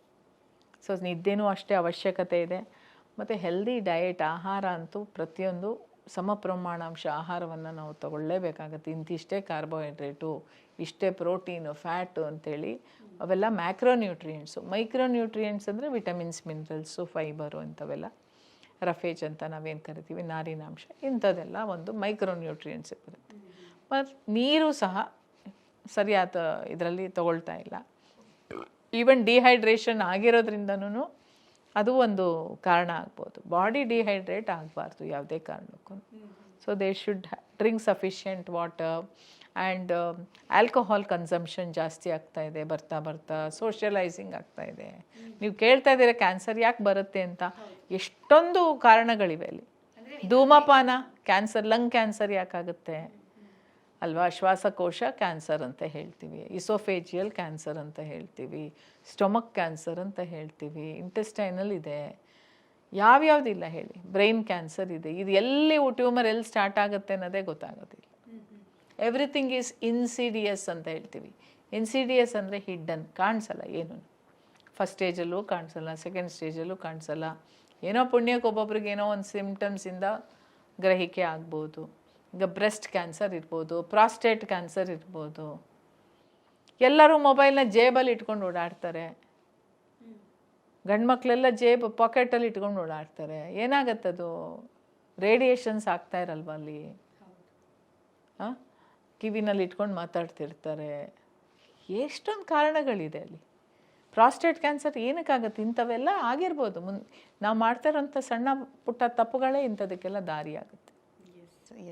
ಸೊ ನಿದ್ದೆನೂ ಅಷ್ಟೇ ಅವಶ್ಯಕತೆ ಇದೆ. ಮತ್ತು ಹೆಲ್ದಿ ಡಯಟ್, ಆಹಾರ ಅಂತೂ ಪ್ರತಿಯೊಂದು ಸಮ ಪ್ರಮಾಣಾಂಶ ಆಹಾರವನ್ನು ನಾವು ತಗೊಳ್ಳೇಬೇಕಾಗತ್ತೆ. ಇಂತಿಷ್ಟೇ ಕಾರ್ಬೋಹೈಡ್ರೇಟು, ಇಷ್ಟೇ ಪ್ರೋಟೀನು, ಫ್ಯಾಟು ಅಂಥೇಳಿ ಅವೆಲ್ಲ ಮ್ಯಾಕ್ರೋನ್ಯೂಟ್ರಿಯೆಂಟ್ಸು. ಮೈಕ್ರೋನ್ಯೂಟ್ರಿಯೆಂಟ್ಸ್ ಅಂದರೆ ವಿಟಮಿನ್ಸ್, ಮಿನರಲ್ಸು, ಫೈಬರು ಇಂಥವೆಲ್ಲ, ರಫೇಜ್ ಅಂತ ನಾವೇನು ಕರಿತೀವಿ, ನಾರಿನಾಂಶ, ಇಂಥದ್ದೆಲ್ಲ ಒಂದು ಮೈಕ್ರೋನ್ಯೂಟ್ರಿಯೆಂಟ್ಸ್ ಬರುತ್ತೆ. ಮತ್ತು ನೀರು ಸಹ ಸರಿಯಾದ ಇದರಲ್ಲಿ ತಗೊಳ್ತಾ ಇಲ್ಲ. ಈವನ್ ಡಿಹೈಡ್ರೇಷನ್ ಆಗಿರೋದ್ರಿಂದನೂ ಅದು ಒಂದು ಕಾರಣ ಆಗ್ಬೋದು. ಬಾಡಿ ಡಿಹೈಡ್ರೇಟ್ ಆಗಬಾರ್ದು ಯಾವುದೇ ಕಾರಣಕ್ಕೂ. So they should drink sufficient water. And alcohol consumption ಜಾಸ್ತಿ ಆಗ್ತಾ ಇದೆ ಬರ್ತಾ ಬರ್ತಾ. ಸೋಷಿಯಲೈಸಿಂಗ್ ಆಗ್ತಾ ಇದೆ. ನೀವು ಕೇಳ್ತಾ ಇದ್ದೀರಾ ಕ್ಯಾನ್ಸರ್ ಯಾಕೆ ಬರುತ್ತೆ ಅಂತ, ಎಷ್ಟೊಂದು ಕಾರಣಗಳಿವೆ ಅಲ್ಲಿ. ಧೂಮಪಾನ, ಕ್ಯಾನ್ಸರ್, ಲಂಗ್ ಕ್ಯಾನ್ಸರ್ ಯಾಕಾಗುತ್ತೆ ಅಲ್ವಾ, ಶ್ವಾಸಕೋಶ ಕ್ಯಾನ್ಸರ್ ಅಂತ ಹೇಳ್ತೀವಿ, ಇಸೋಫೇಜಿಯಲ್ ಕ್ಯಾನ್ಸರ್ ಅಂತ ಹೇಳ್ತೀವಿ, ಸ್ಟೊಮಕ್ ಕ್ಯಾನ್ಸರ್ ಅಂತ ಹೇಳ್ತೀವಿ, ಇಂಟೆಸ್ಟೈನಲ್ ಇದೆ, ಯಾವ್ಯಾವುದಿಲ್ಲ ಹೇಳಿ, ಬ್ರೈನ್ ಕ್ಯಾನ್ಸರ್ ಇದೆ. ಇದು ಎಲ್ಲಿ ಟ್ಯೂಮರ್ ಎಲ್ಲಿ ಸ್ಟಾರ್ಟ್ ಆಗುತ್ತೆ ಅನ್ನೋದೇ ಗೊತ್ತಾಗೋದಿಲ್ಲ. ಎವ್ರಿಥಿಂಗ್ ಈಸ್ ಇನ್ಸಿಡಿಯಸ್ ಅಂತ ಹೇಳ್ತೀವಿ. ಇನ್ಸಿಡಿಯಸ್ ಅಂದರೆ ಹಿಡ್ಡನ್, ಕಾಣಿಸಲ್ಲ ಏನು. ಫಸ್ಟ್ ಸ್ಟೇಜಲ್ಲೂ ಕಾಣಿಸಲ್ಲ, ಸೆಕೆಂಡ್ ಸ್ಟೇಜಲ್ಲೂ ಕಾಣಿಸಲ್ಲ. ಏನೋ ಪುಣ್ಯಕ್ಕೆ ಒಬ್ಬೊಬ್ರಿಗೆ ಏನೋ ಒಂದು ಸಿಮ್ಟಮ್ಸಿಂದ ಗ್ರಹಿಕೆ ಆಗ್ಬೋದು. ಈಗ ಬ್ರೆಸ್ಟ್ ಕ್ಯಾನ್ಸರ್ ಇರ್ಬೋದು, ಪ್ರಾಸ್ಟೇಟ್ ಕ್ಯಾನ್ಸರ್ ಇರ್ಬೋದು. ಎಲ್ಲರೂ ಮೊಬೈಲ್ನ ಜೇಬಲ್ಲಿ ಇಟ್ಕೊಂಡು ಓಡಾಡ್ತಾರೆ. ಗಂಡು ಮಕ್ಕಳೆಲ್ಲ ಜೇಬ್ ಪಾಕೆಟಲ್ಲಿ ಇಟ್ಕೊಂಡು ಓಡಾಡ್ತಾರೆ. ಏನಾಗತ್ತದು? ರೇಡಿಯೇಷನ್ಸ್ ಆಗ್ತಾ ಇರಲ್ವ ಅಲ್ಲಿ? ಕಿವಿನಲ್ಲಿ ಇಟ್ಕೊಂಡು ಮಾತಾಡ್ತಿರ್ತಾರೆ. ಎಷ್ಟೊಂದು ಕಾರಣಗಳಿದೆ ಅಲ್ಲಿ. ಪ್ರಾಸ್ಟೇಟ್ ಕ್ಯಾನ್ಸರ್ ಏನಕ್ಕಾಗತ್ತೆ? ಇಂಥವೆಲ್ಲ ಆಗಿರ್ಬೋದು. ನಾವು ಮಾಡ್ತಾ ಇರೋಂಥ ಸಣ್ಣ ಪುಟ್ಟ ತಪ್ಪುಗಳೇ ಇಂಥದಕ್ಕೆಲ್ಲ ದಾರಿ ಆಗುತ್ತೆ.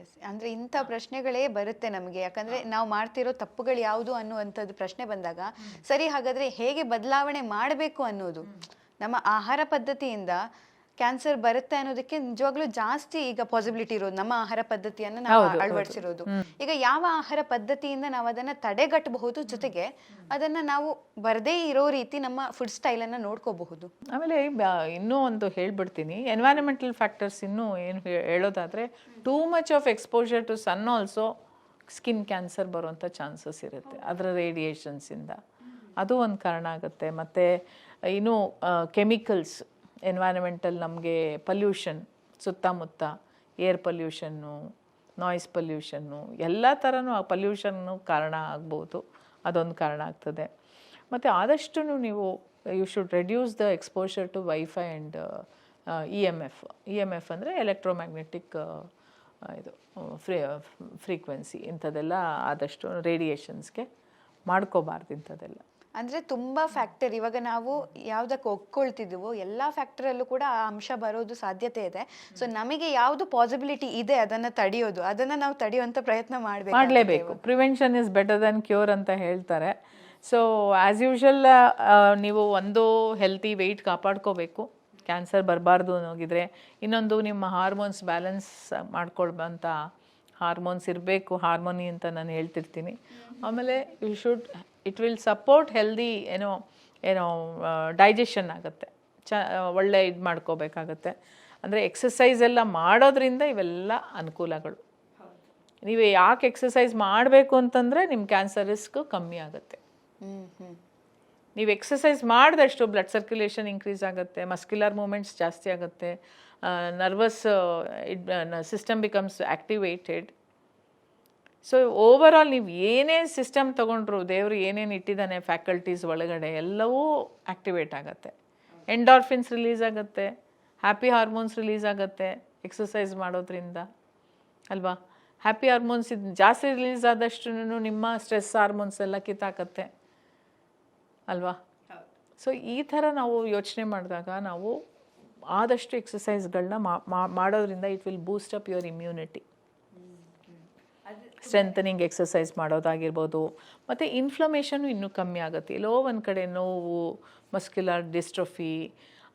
ಎಸ್, ಅಂದರೆ ಇಂಥ ಪ್ರಶ್ನೆಗಳೇ ಬರುತ್ತೆ ನಮಗೆ. ಯಾಕಂದರೆ ನಾವು ಮಾಡ್ತಿರೋ ತಪ್ಪುಗಳು ಯಾವುದು ಅನ್ನುವಂಥದ್ದು ಪ್ರಶ್ನೆ ಬಂದಾಗ, ಸರಿ ಹಾಗಾದರೆ ಹೇಗೆ ಬದಲಾವಣೆ ಮಾಡಬೇಕು ಅನ್ನೋದು, ನಮ್ಮ ಆಹಾರ ಪದ್ಧತಿಯಿಂದ ಕ್ಯಾನ್ಸರ್ ಬರುತ್ತೆ ಅನ್ನೋದಕ್ಕೆ ನಿಜವಾಗ್ಲೂ ಜಾಸ್ತಿ ಈಗ ಪಾಸಿಬಿಲಿಟಿ ಇರೋದು ನಮ್ಮ ಆಹಾರ ಪದ್ಧತಿಯನ್ನು ನಾವು ಅಳವಡಿಸಿರೋದು. ಈಗ ಯಾವ ಆಹಾರ ಪದ್ಧತಿಯಿಂದ ನಾವು ಅದನ್ನು ತಡೆಗಟ್ಟಬಹುದು, ಜೊತೆಗೆ ಅದನ್ನು ನಾವು ಬರದೇ ಇರೋ ರೀತಿ ನಮ್ಮ ಫುಡ್ ಸ್ಟೈಲನ್ನು ನೋಡ್ಕೋಬಹುದು. ಆಮೇಲೆ ಇನ್ನೂ ಒಂದು ಹೇಳ್ಬಿಡ್ತೀನಿ, ಎನ್ವೈರನ್ಮೆಂಟಲ್ ಫ್ಯಾಕ್ಟರ್ಸ್ ಇನ್ನೂ ಏನು ಹೇಳೋದಾದರೆ, too much of exposure to sun also skin cancer ಬರುವಂಥ ಚಾನ್ಸಸ್ ಇರುತ್ತೆ ಅದರ ರೇಡಿಯೇಷನ್ಸಿಂದ. ಅದು ಒಂದು ಕಾರಣ ಆಗುತ್ತೆ. ಮತ್ತು ಇನ್ನೂ ಕೆಮಿಕಲ್ಸ್, ಎನ್ವೈರನ್ಮೆಂಟಲ್ ನಮಗೆ ಪಲ್ಯೂಷನ್, ಸುತ್ತಮುತ್ತ ಏರ್ ಪಲ್ಯೂಷನ್ನು, ನಾಯ್ಸ್ ಪಲ್ಯೂಷನ್ನು, ಎಲ್ಲ ಥರನೂ ಆ ಪಲ್ಯೂಷನ್ನು ಕಾರಣ ಆಗ್ಬೋದು. ಅದೊಂದು ಕಾರಣ ಆಗ್ತದೆ. ಮತ್ತು ಆದಷ್ಟು ನೀವು you should reduce the exposure to wifi and E M F. ಅಂದರೆ ಎಲೆಕ್ಟ್ರೋಮ್ಯಾಗ್ನೆಟಿಕ್ ಇದು ಫ್ರೀಕ್ವೆನ್ಸಿ ಇಂಥದ್ದೆಲ್ಲ ಆದಷ್ಟು ರೇಡಿಯೇಷನ್ಸ್ಗೆ ಮಾಡ್ಕೋಬಾರ್ದು ಇಂಥದ್ದೆಲ್ಲ. ಅಂದರೆ ತುಂಬ ಫ್ಯಾಕ್ಟರ್ ಇವಾಗ ನಾವು ಯಾವುದಕ್ಕೆ ಒಪ್ಕೊಳ್ತಿದ್ದೀವೋ ಎಲ್ಲ ಫ್ಯಾಕ್ಟರಲ್ಲೂ ಕೂಡ ಆ ಅಂಶ ಬರೋದು ಸಾಧ್ಯತೆ ಇದೆ. ಸೊ ನಮಗೆ ಯಾವುದು ಪಾಸಿಬಿಲಿಟಿ ಇದೆ ಅದನ್ನು ತಡೆಯೋದು, ಅದನ್ನು ನಾವು ತಡೆಯುವಂಥ ಪ್ರಯತ್ನ ಮಾಡಲೇಬೇಕು. Prevention is better then cure ಅಂತ ಹೇಳ್ತಾರೆ. ಸೊ ಆ್ಯಸ್ ಯೂಶುವಲ್ ನೀವು ಒಂದು ಹೆಲ್ತಿ ವೆಯ್ಟ್ ಕಾಪಾಡ್ಕೋಬೇಕು, ಕ್ಯಾನ್ಸರ್ ಬರಬಾರ್ದು ಅನ್ನೋಗಿದ್ರೆ. ಇನ್ನೊಂದು ನಿಮ್ಮ ಹಾರ್ಮೋನ್ಸ್ ಬ್ಯಾಲೆನ್ಸ್ ಮಾಡ್ಕೊಳ್ಬಂತ ಹಾರ್ಮೋನ್ಸ್ ಇರಬೇಕು, ಹಾರ್ಮೋನಿ ಅಂತ ನಾನು ಹೇಳ್ತಿರ್ತೀನಿ. ಆಮೇಲೆ you should it will support healthy ಏನೋ ಡೈಜೆಷನ್ ಆಗುತ್ತೆ, ಒಳ್ಳೆ ಇದು ಮಾಡ್ಕೋಬೇಕಾಗತ್ತೆ. ಅಂದರೆ ಎಕ್ಸಸೈಸ್ ಎಲ್ಲ ಮಾಡೋದ್ರಿಂದ ಇವೆಲ್ಲ ಅನುಕೂಲಗಳು. ನೀವು ಯಾಕೆ ಎಕ್ಸಸೈಸ್ ಮಾಡಬೇಕು ಅಂತಂದರೆ ನಿಮ್ಮ ಕ್ಯಾನ್ಸರ್ ರಿಸ್ಕ್ ಕಮ್ಮಿ ಆಗುತ್ತೆ. ನೀವು ಎಕ್ಸಸೈಸ್ ಮಾಡಿದಷ್ಟು ಬ್ಲಡ್ ಸರ್ಕ್ಯುಲೇಷನ್ ಇನ್ಕ್ರೀಸ್ ಆಗುತ್ತೆ, ಮಸ್ಕ್ಯುಲರ್ ಮೂಮೆಂಟ್ಸ್ ಜಾಸ್ತಿ ಆಗುತ್ತೆ, nervous system becomes activated. So overall ನೀವು ಏನೇ ಸಿಸ್ಟಮ್ ತೊಗೊಂಡ್ರು, ದೇವರು ಏನೇನು ಇಟ್ಟಿದ್ದಾನೆ ಫ್ಯಾಕಲ್ಟೀಸ್ ಒಳಗಡೆ ಎಲ್ಲವೂ ಆ್ಯಕ್ಟಿವೇಟ್ ಆಗುತ್ತೆ. ಎಂಡಾರ್ಫಿನ್ಸ್ ರಿಲೀಸ್ ಆಗುತ್ತೆ, ಹ್ಯಾಪಿ ಹಾರ್ಮೋನ್ಸ್ ರಿಲೀಸ್ ಆಗುತ್ತೆ ಎಕ್ಸಸೈಸ್ ಮಾಡೋದ್ರಿಂದ ಅಲ್ವಾ. ಹ್ಯಾಪಿ ಹಾರ್ಮೋನ್ಸ್ ಇದು ಜಾಸ್ತಿ ರಿಲೀಸ್ ಆದಷ್ಟು ನಿಮ್ಮ ಸ್ಟ್ರೆಸ್ ಹಾರ್ಮೋನ್ಸ್ ಎಲ್ಲ ಕಿತ್ತಾಕತ್ತೆ ಅಲ್ವಾ. ಸೊ ಈ ಥರ ನಾವು ಯೋಚನೆ ಮಾಡಿದಾಗ ನಾವು ಆದಷ್ಟು ಎಕ್ಸಸೈಸ್ಗಳನ್ನ ಮಾಡೋದ್ರಿಂದ it will Boost up your immunity. Strengthening exercise ಮಾಡೋದಾಗಿರ್ಬೋದು. ಮತ್ತು ಇನ್ಫ್ಲಮೇಷನು ಇನ್ನೂ ಕಮ್ಮಿ ಆಗುತ್ತೆ. ಎಲ್ಲೋ ಒಂದು ಕಡೆ ನೋವು, ಮಸ್ಕ್ಯುಲರ್ ಡಿಸ್ಟ್ರೋಫಿ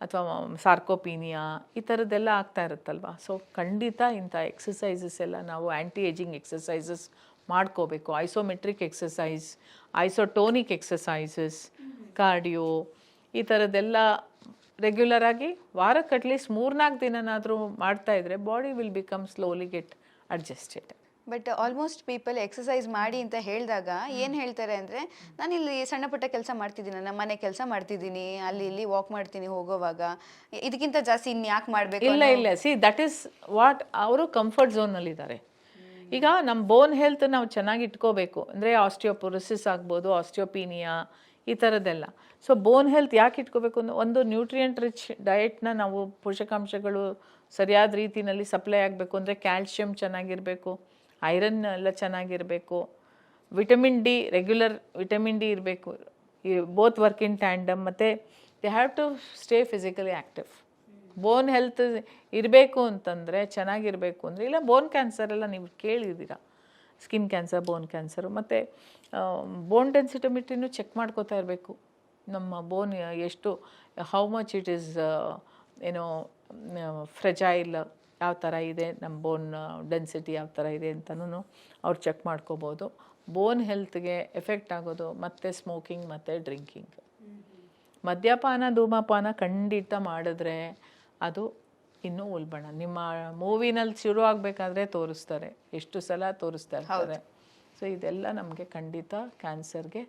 ಅಥವಾ ಸಾರ್ಕೋಪೀನಿಯಾ ಈ ಥರದ್ದೆಲ್ಲ ಆಗ್ತಾ ಇರುತ್ತಲ್ವ. ಸೊ ಖಂಡಿತ ಇಂಥ ಎಕ್ಸಸೈಸಸ್ ಎಲ್ಲ ನಾವು ಆ್ಯಂಟಿ ಏಜಿಂಗ್ ಎಕ್ಸಸೈಸಸ್ ಮಾಡ್ಕೋಬೇಕು. Isometric exercise, isotonic exercises, cardio ಈ ಥರದ್ದೆಲ್ಲ ರೆಗ್ಯುಲರಾಗಿ ವಾರಕ್ಕೆ ಅಟ್ಲೀಸ್ಟ್ 3-4 ದಿನನಾದರೂ ಮಾಡ್ತಾಯಿದ್ರೆ body will become slowly get adjusted. But almost people exercise ಮಾಡಿ ಅಂತ ಹೇಳಿದಾಗ ಏನು ಹೇಳ್ತಾರೆ ಅಂದರೆ, ನಾನು ಇಲ್ಲಿ ಸಣ್ಣ ಪುಟ್ಟ ಕೆಲಸ ಮಾಡ್ತಿದ್ದೀನಿ, ನಮ್ಮ ಮನೆ ಕೆಲಸ ಮಾಡ್ತಿದ್ದೀನಿ, ಅಲ್ಲಿ ಇಲ್ಲಿ ವಾಕ್ ಮಾಡ್ತೀನಿ ಹೋಗೋವಾಗ, ಇದಕ್ಕಿಂತ ಜಾಸ್ತಿ ಇನ್ಯಾಕೆ ಮಾಡಬೇಕು? ಇಲ್ಲ ಸಿ ದಟ್ ಈಸ್ ವಾಟ್ ಅವರು ಕಂಫರ್ಟ್ ಝೋನಲ್ಲಿದ್ದಾರೆ. ಈಗ ನಮ್ಮ ಬೋನ್ ಹೆಲ್ತ್ ನಾವು ಚೆನ್ನಾಗಿ ಇಟ್ಕೋಬೇಕು ಅಂದರೆ ಆಸ್ಟಿಯೋಪೊರೋಸಿಸ್ ಆಗ್ಬೋದು, ಆಸ್ಟಿಯೋಪೀನಿಯಾ ಈ ಥರದ್ದೆಲ್ಲ. ಸೊ ಬೋನ್ ಹೆಲ್ತ್ ಯಾಕೆ ಇಟ್ಕೋಬೇಕು ಅಂದರೆ, ಒಂದು ನ್ಯೂಟ್ರಿಯೆಂಟ್ ರಿಚ್ ಡಯೆಟ್ನ ನಾವು ಪೋಷಕಾಂಶಗಳು ಸರಿಯಾದ ರೀತಿಯಲ್ಲಿ ಸಪ್ಲೈ ಆಗಬೇಕು ಅಂದರೆ ಕ್ಯಾಲ್ಶಿಯಂ ಚೆನ್ನಾಗಿರಬೇಕು, ಐರನ್ ಎಲ್ಲ ಚೆನ್ನಾಗಿರಬೇಕು, vitamin D regular vitamin D ಇರಬೇಕು. Both work in tandem. ಮತ್ತು they have to stay physically active. Bone health ಇರಬೇಕು ಅಂತಂದರೆ, ಚೆನ್ನಾಗಿರಬೇಕು ಅಂದರೆ, ಇಲ್ಲ ಬೋನ್ ಕ್ಯಾನ್ಸರ್ ಎಲ್ಲ ನೀವು ಕೇಳಿದ್ದೀರಾ, ಸ್ಕಿನ್ ಕ್ಯಾನ್ಸರ್, ಬೋನ್ ಕ್ಯಾನ್ಸರು. ಮತ್ತು ಬೋನ್ ಡೆನ್ಸಿಟೋಮೆಟ್ರಿನೂ ಚೆಕ್ ಮಾಡ್ಕೋತಾ ಇರಬೇಕು. ನಮ್ಮ ಬೋನ್ ಎಷ್ಟು how much it is fragile, ಯಾವ ಥರ ಇದೆ ನಮ್ಮ ಬೋನ್ ಡೆನ್ಸಿಟಿ ಯಾವ ಥರ ಇದೆ ಅಂತಲೂ ಅವ್ರು ಚೆಕ್ ಮಾಡ್ಕೋಬೋದು. ಬೋನ್ ಹೆಲ್ತ್ಗೆ ಎಫೆಕ್ಟ್ ಆಗೋದು ಮತ್ತು ಸ್ಮೋಕಿಂಗ್ ಮತ್ತು ಡ್ರಿಂಕಿಂಗ್. ಮದ್ಯಪಾನ ಧೂಮಪಾನ ಖಂಡಿತ ಮಾಡಿದ್ರೆ ಅದು ಇನ್ನೂ ಉಲ್ಬಣ. ನಿಮ್ಮ ಮೂವಿನಲ್ಲಿ ಶುರು ಆಗಬೇಕಾದ್ರೆ ತೋರಿಸ್ತಾರೆ, ಎಷ್ಟು ಸಲ ತೋರಿಸ್ತಾ ಇರ್ತಾರೆ. ಸೊ ಇದೆಲ್ಲ ನಮಗೆ ಖಂಡಿತ ಕ್ಯಾನ್ಸರ್ಗೆ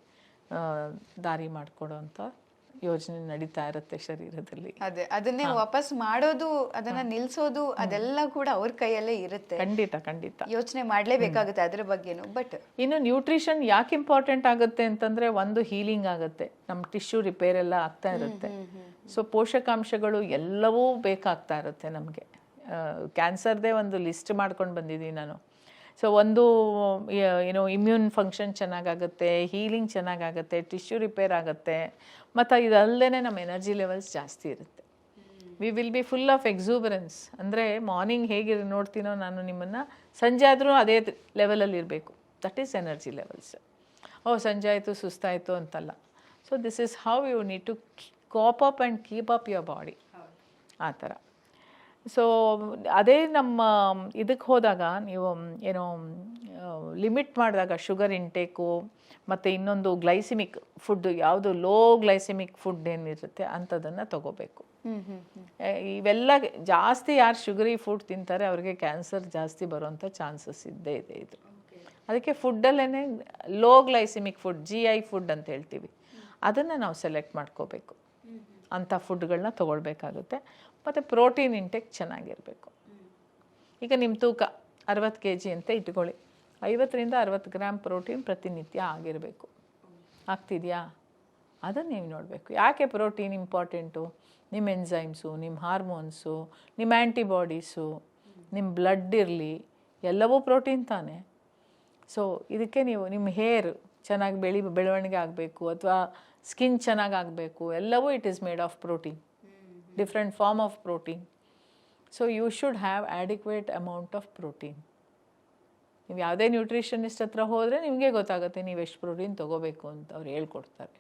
ದಾರಿ ಮಾಡಿಕೊಡೋಂಥ ಯೋಜನೆ ನಡೀತಾ ಇರುತ್ತೆ ಶರೀರದಲ್ಲಿ. ಅದೇ ಅದನ್ನೇ ವಾಪಸ್ ಮಾಡೋದು, ಅದನ್ನ ನಿಲ್ಸೋದು, ಅದೆಲ್ಲ ಕೂಡ ಅವ್ರ ಕೈಯಲ್ಲೇ ಇರುತ್ತೆ. ಖಂಡಿತ ಯೋಚನೆ ಮಾಡಲೇಬೇಕಾಗುತ್ತೆ ಅದ್ರ ಬಗ್ಗೆನೂ. ಬಟ್ ಇನ್ನು ನ್ಯೂಟ್ರಿಷನ್ ಯಾಕೆ ಇಂಪಾರ್ಟೆಂಟ್ ಆಗುತ್ತೆ ಅಂತಂದ್ರೆ, ಒಂದು ಹೀಲಿಂಗ್ ಆಗುತ್ತೆ, ನಮ್ಮ ಟಿಶ್ಯೂ ರಿಪೇರ್ ಎಲ್ಲ ಆಗ್ತಾ ಇರುತ್ತೆ. ಸೊ ಪೋಷಕಾಂಶಗಳು ಎಲ್ಲವೂ ಬೇಕಾಗ್ತಾ ಇರುತ್ತೆ ನಮಗೆ. ಕ್ಯಾನ್ಸರ್ದೇ ಒಂದು ಲಿಸ್ಟ್ ಮಾಡ್ಕೊಂಡು ಬಂದಿದ್ದೀನಿ ನಾನು. ಸೊ ಒಂದು ಇಮ್ಯೂನ್ ಫಂಕ್ಷನ್ ಚೆನ್ನಾಗಾಗುತ್ತೆ, ಹೀಲಿಂಗ್ ಚೆನ್ನಾಗಾಗುತ್ತೆ, ಟಿಶ್ಯೂ ರಿಪೇರ್ ಆಗುತ್ತೆ, ಮತ್ತು ಇದಲ್ಲದೆ ನಮ್ಮ ಎನರ್ಜಿ ಲೆವೆಲ್ಸ್ ಜಾಸ್ತಿ ಇರುತ್ತೆ. We will be full of exuberance. ಅಂದರೆ ಮಾರ್ನಿಂಗ್ ಹೇಗೆ ನೋಡ್ತೀನೋ ನಾನು ನಿಮ್ಮನ್ನು, ಸಂಜೆ ಆದರೂ ಅದೇ ಲೆವೆಲಲ್ಲಿ ಇರಬೇಕು. That is energy levels. ಸಂಜೆ ಆಯಿತು ಸುಸ್ತಾಯಿತು ಅಂತಲ್ಲ. So this is how you need to cope up and keep up your body, ಆ ಥರ. ಸೊ ಅದೇ ನಮ್ಮ ಇದಕ್ಕೆ ಹೋದಾಗ ನೀವು ಲಿಮಿಟ್ ಮಾಡಿದಾಗ ಶುಗರ್ ಇಂಟೇಕು ಮತ್ತು ಇನ್ನೊಂದು ಗ್ಲೈಸಿಮಿಕ್ ಫುಡ್, ಯಾವುದು ಲೋ ಗ್ಲೈಸಿಮಿಕ್ ಫುಡ್ ಏನಿರುತ್ತೆ ಅಂಥದ್ದನ್ನು ತಗೋಬೇಕು. ಇವೆಲ್ಲ ಜಾಸ್ತಿ ಯಾರು ಶುಗರಿ ಫುಡ್ ತಿಂತಾರೆ ಅವ್ರಿಗೆ ಕ್ಯಾನ್ಸರ್ ಜಾಸ್ತಿ ಬರೋವಂಥ ಚಾನ್ಸಸ್ ಇದ್ದೇ ಇದೆ. ಇದು ಅದಕ್ಕೆ ಫುಡ್ಡಲ್ಲೇ low glycemic food, GI food ಅಂತ ಹೇಳ್ತೀವಿ, ಅದನ್ನು ನಾವು ಸೆಲೆಕ್ಟ್ ಮಾಡ್ಕೋಬೇಕು. ಅಂಥ ಫುಡ್ಗಳನ್ನ ತೊಗೊಳ್ಬೇಕಾಗುತ್ತೆ. ಮತ್ತು ಪ್ರೋಟೀನ್ ಇಂಟೆಕ್ ಚೆನ್ನಾಗಿರಬೇಕು. ಈಗ ನಿಮ್ಮ ತೂಕ 60 kg ಅಂತ ಇಟ್ಕೊಳ್ಳಿ, 50 to 60 ಗ್ರಾಮ್ ಪ್ರೋಟೀನ್ ಪ್ರತಿನಿತ್ಯ ಆಗಿರಬೇಕು. ಆಗ್ತಿದೆಯಾ? ಅದನ್ನು ನೀವು ನೋಡಬೇಕು. ಯಾಕೆ ಪ್ರೋಟೀನ್ ಇಂಪಾರ್ಟೆಂಟು? ನಿಮ್ಮ ಎಂಜೈಮ್ಸು, ನಿಮ್ಮ ಹಾರ್ಮೋನ್ಸು, ನಿಮ್ಮ ಆ್ಯಂಟಿಬಾಡೀಸು, ನಿಮ್ಮ ಬ್ಲಡ್ ಇರಲಿ, ಎಲ್ಲವೂ ಪ್ರೋಟೀನ್ ತಾನೇ. ಸೊ ಇದಕ್ಕೆ ನೀವು ನಿಮ್ಮ ಹೇರ್ ಚೆನ್ನಾಗಿ ಬೆಳವಣಿಗೆ ಆಗಬೇಕು ಅಥವಾ ಸ್ಕಿನ್ ಚೆನ್ನಾಗಿ ಆಗಬೇಕು, ಎಲ್ಲವೂ it is made of protein, different form of protein. So you should have adequate amount of protein. ನೀವು ಯಾವುದೇ ನ್ಯೂಟ್ರಿಷನಿಸ್ಟ್ ಹತ್ರ ಹೋದರೆ ನಿಮಗೆ ಗೊತ್ತಾಗುತ್ತೆ ನೀವು ಎಷ್ಟು ಪ್ರೋಟೀನ್ ತೊಗೋಬೇಕು ಅಂತ ಅವ್ರು ಹೇಳ್ಕೊಡ್ತಾರೆ.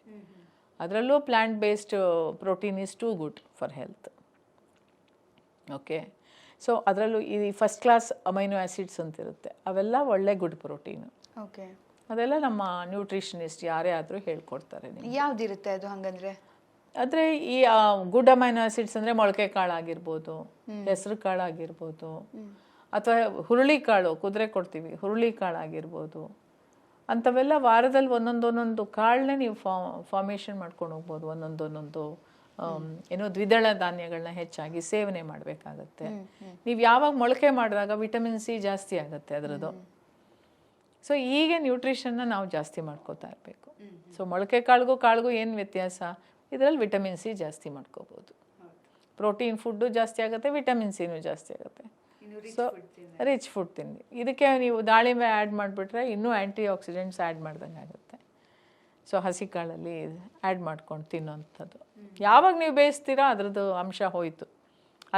ಅದರಲ್ಲೂ plant based protein is too good for health. Okay, so ಅದರಲ್ಲೂ ಈ ಫಸ್ಟ್ ಕ್ಲಾಸ್ ಅಮೈನೋ ಆ್ಯಸಿಡ್ಸ್ ಅಂತಿರುತ್ತೆ, ಅವೆಲ್ಲ ಒಳ್ಳೆ ಗುಡ್ ಪ್ರೋಟೀನು. ಓಕೆ, ಅದೆಲ್ಲ ನಮ್ಮ ನ್ಯೂಟ್ರಿಷನಿಸ್ಟ್ ಯಾರೇ ಆದರೂ ಹೇಳ್ಕೊಡ್ತಾರೆ. ಯಾವ್ದಿರುತ್ತೆ ಅದು ಹಂಗಂದ್ರೆ? ಆದರೆ ಈ ಗುಡ್ ಅಮೈನೋ ಆ್ಯಸಿಡ್ಸ್ ಅಂದರೆ ಮೊಳಕೆ ಕಾಳು ಆಗಿರ್ಬೋದು, ಹೆಸರು ಕಾಳು ಆಗಿರ್ಬೋದು, ಅಥವಾ ಹುರುಳಿ ಕಾಳು, ಕುದುರೆ ಕೊಡ್ತೀವಿ, ಹುರುಳಿ ಕಾಳು ಆಗಿರ್ಬೋದು, ಅಂಥವೆಲ್ಲ ವಾರದಲ್ಲಿ ಒಂದೊಂದು ಕಾಳನ್ನೇ ನೀವು ಫಾರ್ಮೇಷನ್ ಮಾಡ್ಕೊಂಡು ಹೋಗ್ಬೋದು. ಒಂದೊಂದು ಏನೋ ದ್ವಿದಳ ಧಾನ್ಯಗಳನ್ನ ಹೆಚ್ಚಾಗಿ ಸೇವನೆ ಮಾಡಬೇಕಾಗತ್ತೆ. ನೀವು ಯಾವಾಗ ಮೊಳಕೆ ಮಾಡಿದಾಗ ವಿಟಮಿನ್ ಸಿ ಜಾಸ್ತಿ ಆಗುತ್ತೆ ಅದರದ್ದು. ಸೊ ಹೀಗೆ ನ್ಯೂಟ್ರಿಷನ್ನ ನಾವು ಜಾಸ್ತಿ ಮಾಡ್ಕೋತಾ ಇರಬೇಕು. ಸೊ ಮೊಳಕೆ ಕಾಳಿಗೂ ಏನು ವ್ಯತ್ಯಾಸ? ಇದರಲ್ಲಿ ವಿಟಮಿನ್ ಸಿ ಜಾಸ್ತಿ ಮಾಡ್ಕೋಬೋದು, ಪ್ರೋಟೀನ್ ಫುಡ್ಡು ಜಾಸ್ತಿ ಆಗುತ್ತೆ, ವಿಟಮಿನ್ ಸಿನೂ ಜಾಸ್ತಿ ಆಗುತ್ತೆ. ಸೊ ರಿಚ್ ಫುಡ್ ತಿನ್ನಿ. ಇದಕ್ಕೆ ನೀವು ದಾಳಿಂಬೆ ಆ್ಯಡ್ ಮಾಡಿಬಿಟ್ರೆ ಇನ್ನೂ ಆ್ಯಂಟಿ ಆಕ್ಸಿಡೆಂಟ್ಸ್ ಆ್ಯಡ್ ಮಾಡ್ದಂಗೆ ಆಗುತ್ತೆ. ಸೊ ಹಸಿ ಕಾಳಲ್ಲಿ ಆ್ಯಡ್ ಮಾಡ್ಕೊಂಡು ತಿನ್ನೋವಂಥದ್ದು. ಯಾವಾಗ ನೀವು ಬೇಯಿಸ್ತೀರಾ ಅದರದ್ದು ಅಂಶ ಹೋಯಿತು,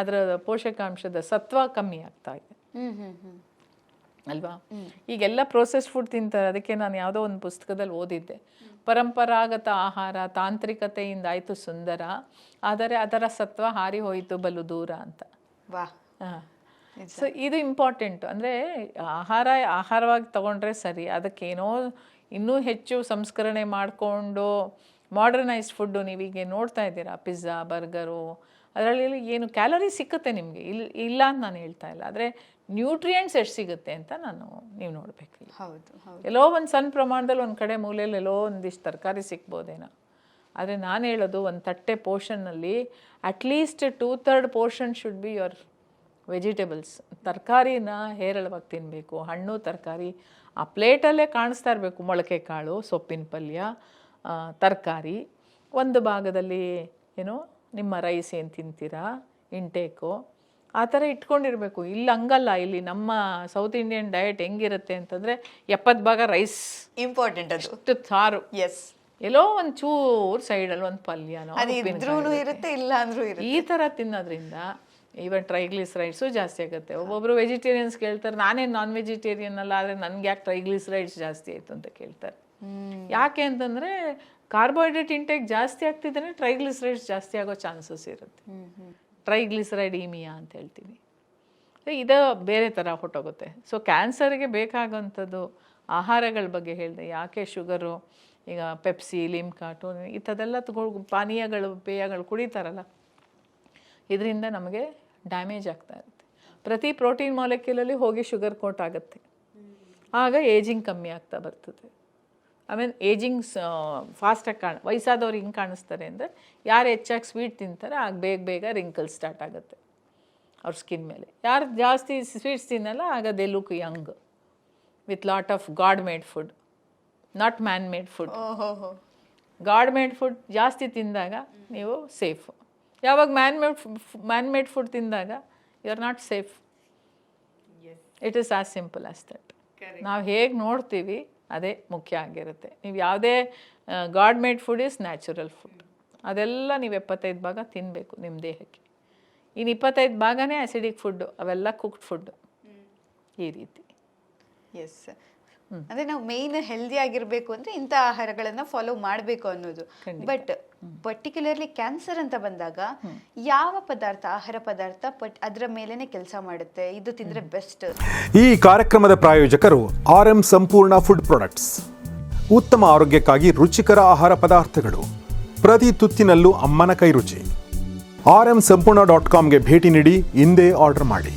ಅದರ ಪೋಷಕಾಂಶದ ಸತ್ವ ಕಮ್ಮಿ ಆಗ್ತಾ ಇದೆ ಅಲ್ವಾ? ಈಗೆಲ್ಲ ಪ್ರೋಸೆಸ್ ಫುಡ್ ತಿಂತಾರೆ. ಅದಕ್ಕೆ ನಾನು ಯಾವುದೋ ಒಂದು ಪುಸ್ತಕದಲ್ಲಿ ಓದಿದ್ದೆ, ಪರಂಪರಾಗತ ಆಹಾರ ತಾಂತ್ರಿಕತೆಯಿಂದ ಆಯಿತು ಸುಂದರ, ಆದರೆ ಅದರ ಸತ್ವ ಹಾರಿ ಹೋಯಿತು ಬಲು ದೂರ ಅಂತ. ಹಾಂ, ಸೊ ಇದು ಇಂಪಾರ್ಟೆಂಟ್. ಅಂದರೆ ಆಹಾರವಾಗಿ ತಗೊಂಡ್ರೆ ಸರಿ, ಅದಕ್ಕೇನೋ ಇನ್ನೂ ಹೆಚ್ಚು ಸಂಸ್ಕರಣೆ ಮಾಡಿಕೊಂಡು ಮಾಡರ್ನೈಸ್ಡ್ ಫುಡ್ಡು ನೀವೀಗ ನೋಡ್ತಾ ಇದ್ದೀರಾ, ಪಿಜ್ಜಾ, ಬರ್ಗರು, ಅದರಲ್ಲಿ ಏನು ಕ್ಯಾಲರಿ ಸಿಕ್ಕುತ್ತೆ ನಿಮಗೆ, ಇಲ್ಲ ಅಂತ ನಾನು ಹೇಳ್ತಾ ಇಲ್ಲ, ಆದರೆ ನ್ಯೂಟ್ರಿಯೆಂಟ್ಸ್ ಎಷ್ಟು ಸಿಗುತ್ತೆ ಅಂತ ನೀವು ನೋಡಬೇಕು. ಹೌದು, ಎಲ್ಲೋ ಒಂದು ಸಣ್ಣ ಪ್ರಮಾಣದಲ್ಲಿ ಒಂದು ಕಡೆ ಮೂಲೆಯಲ್ಲಿ ಎಲ್ಲೋ ಒಂದಿಷ್ಟು ತರಕಾರಿ ಸಿಗ್ಬೋದೇನೋ, ಆದರೆ ನಾನು ಹೇಳೋದು ಒಂದು ತಟ್ಟೆ ಪೋರ್ಷನ್ನಲ್ಲಿ at least 2/3 portion should be your vegetables. ತರಕಾರಿನ ಹೇರಳವಾಗಿ ತಿನ್ನಬೇಕು, ಹಣ್ಣು ತರಕಾರಿ ಆ ಪ್ಲೇಟಲ್ಲೇ ಕಾಣಿಸ್ತಾ ಇರಬೇಕು. ಮೊಳಕೆ ಕಾಳು, ಸೊಪ್ಪಿನ ಪಲ್ಯ, ತರಕಾರಿ. ಒಂದು ಭಾಗದಲ್ಲಿ ಏನೋ ನಿಮ್ಮ ರೈಸ್ ಏನು ತಿಂತೀರಾ ಇಂಟೇಕು, ಆ ಥರ ಇಟ್ಕೊಂಡಿರಬೇಕು. ಇಲ್ಲಿ ಹಂಗಲ್ಲ, ಇಲ್ಲಿ ನಮ್ಮ ಸೌತ್ ಇಂಡಿಯನ್ ಡಯಟ್ ಹೆಂಗಿರುತ್ತೆ ಅಂತಂದರೆ 70 ಭಾಗ ರೈಸ್ ಇಂಪಾರ್ಟೆಂಟ್, ಅಷ್ಟು ಸಾರು, ಎಸ್, ಎಲ್ಲೋ ಒಂದು ಚೂರು ಸೈಡಲ್ಲಿ ಒಂದು ಪಲ್ಯನೋ ಇರುತ್ತೆ, ಇಲ್ಲ ಅಂದ್ರೂ ಇರುತ್ತೆ. ಈ ಥರ ತಿನ್ನೋದ್ರಿಂದ ಈವನ್ ಟ್ರೈಗ್ಲಿಸರೈಡ್ಸು ಜಾಸ್ತಿ ಆಗುತ್ತೆ. ಒಬ್ಬೊಬ್ಬರು ವೆಜಿಟೇರಿಯನ್ಸ್ ಕೇಳ್ತಾರೆ, ನಾನೇನು ನಾನ್ ವೆಜಿಟೇರಿಯನ್ ಅಲ್ಲ, ಆದರೆ ನನಗೆ ಯಾಕೆ ಟ್ರೈಗ್ಲಿಸರೈಡ್ಸ್ ಜಾಸ್ತಿ ಆಯಿತು ಅಂತ ಕೇಳ್ತಾರೆ. ಯಾಕೆ ಅಂತಂದರೆ ಕಾರ್ಬೋಹೈಡ್ರೇಟ್ ಇಂಟೇಕ್ ಜಾಸ್ತಿ ಆಗ್ತಿದ್ರೆ ಟ್ರೈಗ್ಲಿಸರೈಡ್ಸ್ ಜಾಸ್ತಿ ಆಗೋ ಚಾನ್ಸಸ್ ಇರುತ್ತೆ. ಟ್ರೈಗ್ಲಿಸರೈಡೀಮಿಯಾ ಅಂತ ಹೇಳ್ತೀವಿ. ಇದು ಬೇರೆ ಥರ ಹೊಟ್ಟೋಗುತ್ತೆ. ಸೊ ಕ್ಯಾನ್ಸರ್ಗೆ ಬೇಕಾಗೋಂಥದ್ದು ಆಹಾರಗಳ ಬಗ್ಗೆ ಹೇಳಿದೆ. ಯಾಕೆ ಶುಗರು, ಈಗ ಪೆಪ್ಸಿ, ಲಿಮ್ಕಾ, ಟೋನಿ ಈ ಥರದೆಲ್ಲ ಪಾನೀಯಗಳು, ಪೇಯಗಳು ಕುಡಿತಾರಲ್ಲ, ಇದರಿಂದ ನಮಗೆ ಡ್ಯಾಮೇಜ್ ಆಗ್ತಾ ಇರುತ್ತೆ. ಪ್ರತಿ ಪ್ರೋಟೀನ್ ಮಾಲಿಕ್ಯೂಲಲ್ಲಿ ಹೋಗಿ ಶುಗರ್ ಕೋಟ್ ಆಗುತ್ತೆ. ಆಗ ಏಜಿಂಗ್ ಕಮ್ಮಿ ಆಗ್ತಾ ಬರ್ತದೆ. ಆಮೇಲೆ ಏಜಿಂಗ್ ಫಾಸ್ಟಾಗಿ ವಯಸ್ಸಾದವ್ರು ಹಿಂಗೆ ಕಾಣಿಸ್ತಾರೆ ಅಂದರೆ ಯಾರು ಹೆಚ್ಚಾಗಿ ಸ್ವೀಟ್ ತಿಂತಾರೆ ಆಗ ಬೇಗ ರಿಂಕಲ್ ಸ್ಟಾರ್ಟ್ ಆಗುತ್ತೆ ಅವ್ರ ಸ್ಕಿನ್ ಮೇಲೆ. ಯಾರು ಜಾಸ್ತಿ ಸ್ವೀಟ್ಸ್ ತಿನ್ನಲ್ಲ ಆಗ they look young with lot of God made food, not man made food. God made food ಜಾಸ್ತಿ ತಿಂದಾಗ ನೀವು ಸೇಫ್. ಯಾವಾಗ ಮ್ಯಾನ್ ಮೇಡ್ ಫುಡ್ ತಿಂದಾಗ you are not safe. It is as simple as that. ನಾವು ಹೇಗೆ ನೋಡ್ತೀವಿ ಅದೇ ಮುಖ್ಯ ಆಗಿರುತ್ತೆ. ನೀವು ಯಾವುದೇ God made food is natural food, ಅದೆಲ್ಲ ನೀವು 75 ಭಾಗ ತಿನ್ನಬೇಕು ನಿಮ್ಮ ದೇಹಕ್ಕೆ. ಇನ್ನು 25 ಭಾಗನೇ ಆ್ಯಸಿಡಿಕ್ ಫುಡ್ಡು, ಅವೆಲ್ಲ ಕುಕ್ಡ್ ಫುಡ್ಡು. ಈ ರೀತಿ. ಎಸ್, ಅಂದರೆ ನಾವು ಮೇಯ್ನ್ ಹೆಲ್ದಿ ಆಗಿರಬೇಕು ಅಂದರೆ ಇಂಥ ಆಹಾರಗಳನ್ನು ಫಾಲೋ ಮಾಡಬೇಕು ಅನ್ನೋದು. ಬಟ್ ಪರ್ಟಿಕ್ಯುಲರ್ಲಿ ಕ್ಯಾನ್ಸರ್ ಅಂತ ಬಂದಾಗ ಯಾವ ಆಹಾರ ಪದಾರ್ಥ ಅದರ ಮೇಲೇನೆ ಕೆಲಸ ಮಾಡುತ್ತೆ, ಇದು ತಿಂದರೆ ಬೆಸ್ಟ್? ಈ ಕಾರ್ಯಕ್ರಮದ ಪ್ರಾಯೋಜಕರು RM ಸಂಪೂರ್ಣ ಫುಡ್ ಪ್ರಾಡಕ್ಟ್ಸ್. ಉತ್ತಮ ಆರೋಗ್ಯಕ್ಕಾಗಿ ರುಚಿಕರ ಆಹಾರ ಪದಾರ್ಥಗಳು, ಪ್ರತಿ ತುತ್ತಿನಲ್ಲೂ ಅಮ್ಮನ ಕೈ ರುಚಿ. rmsampurna.comಗೆ ಭೇಟಿ ನೀಡಿ, ಇಂದೇ ಆರ್ಡರ್ ಮಾಡಿ.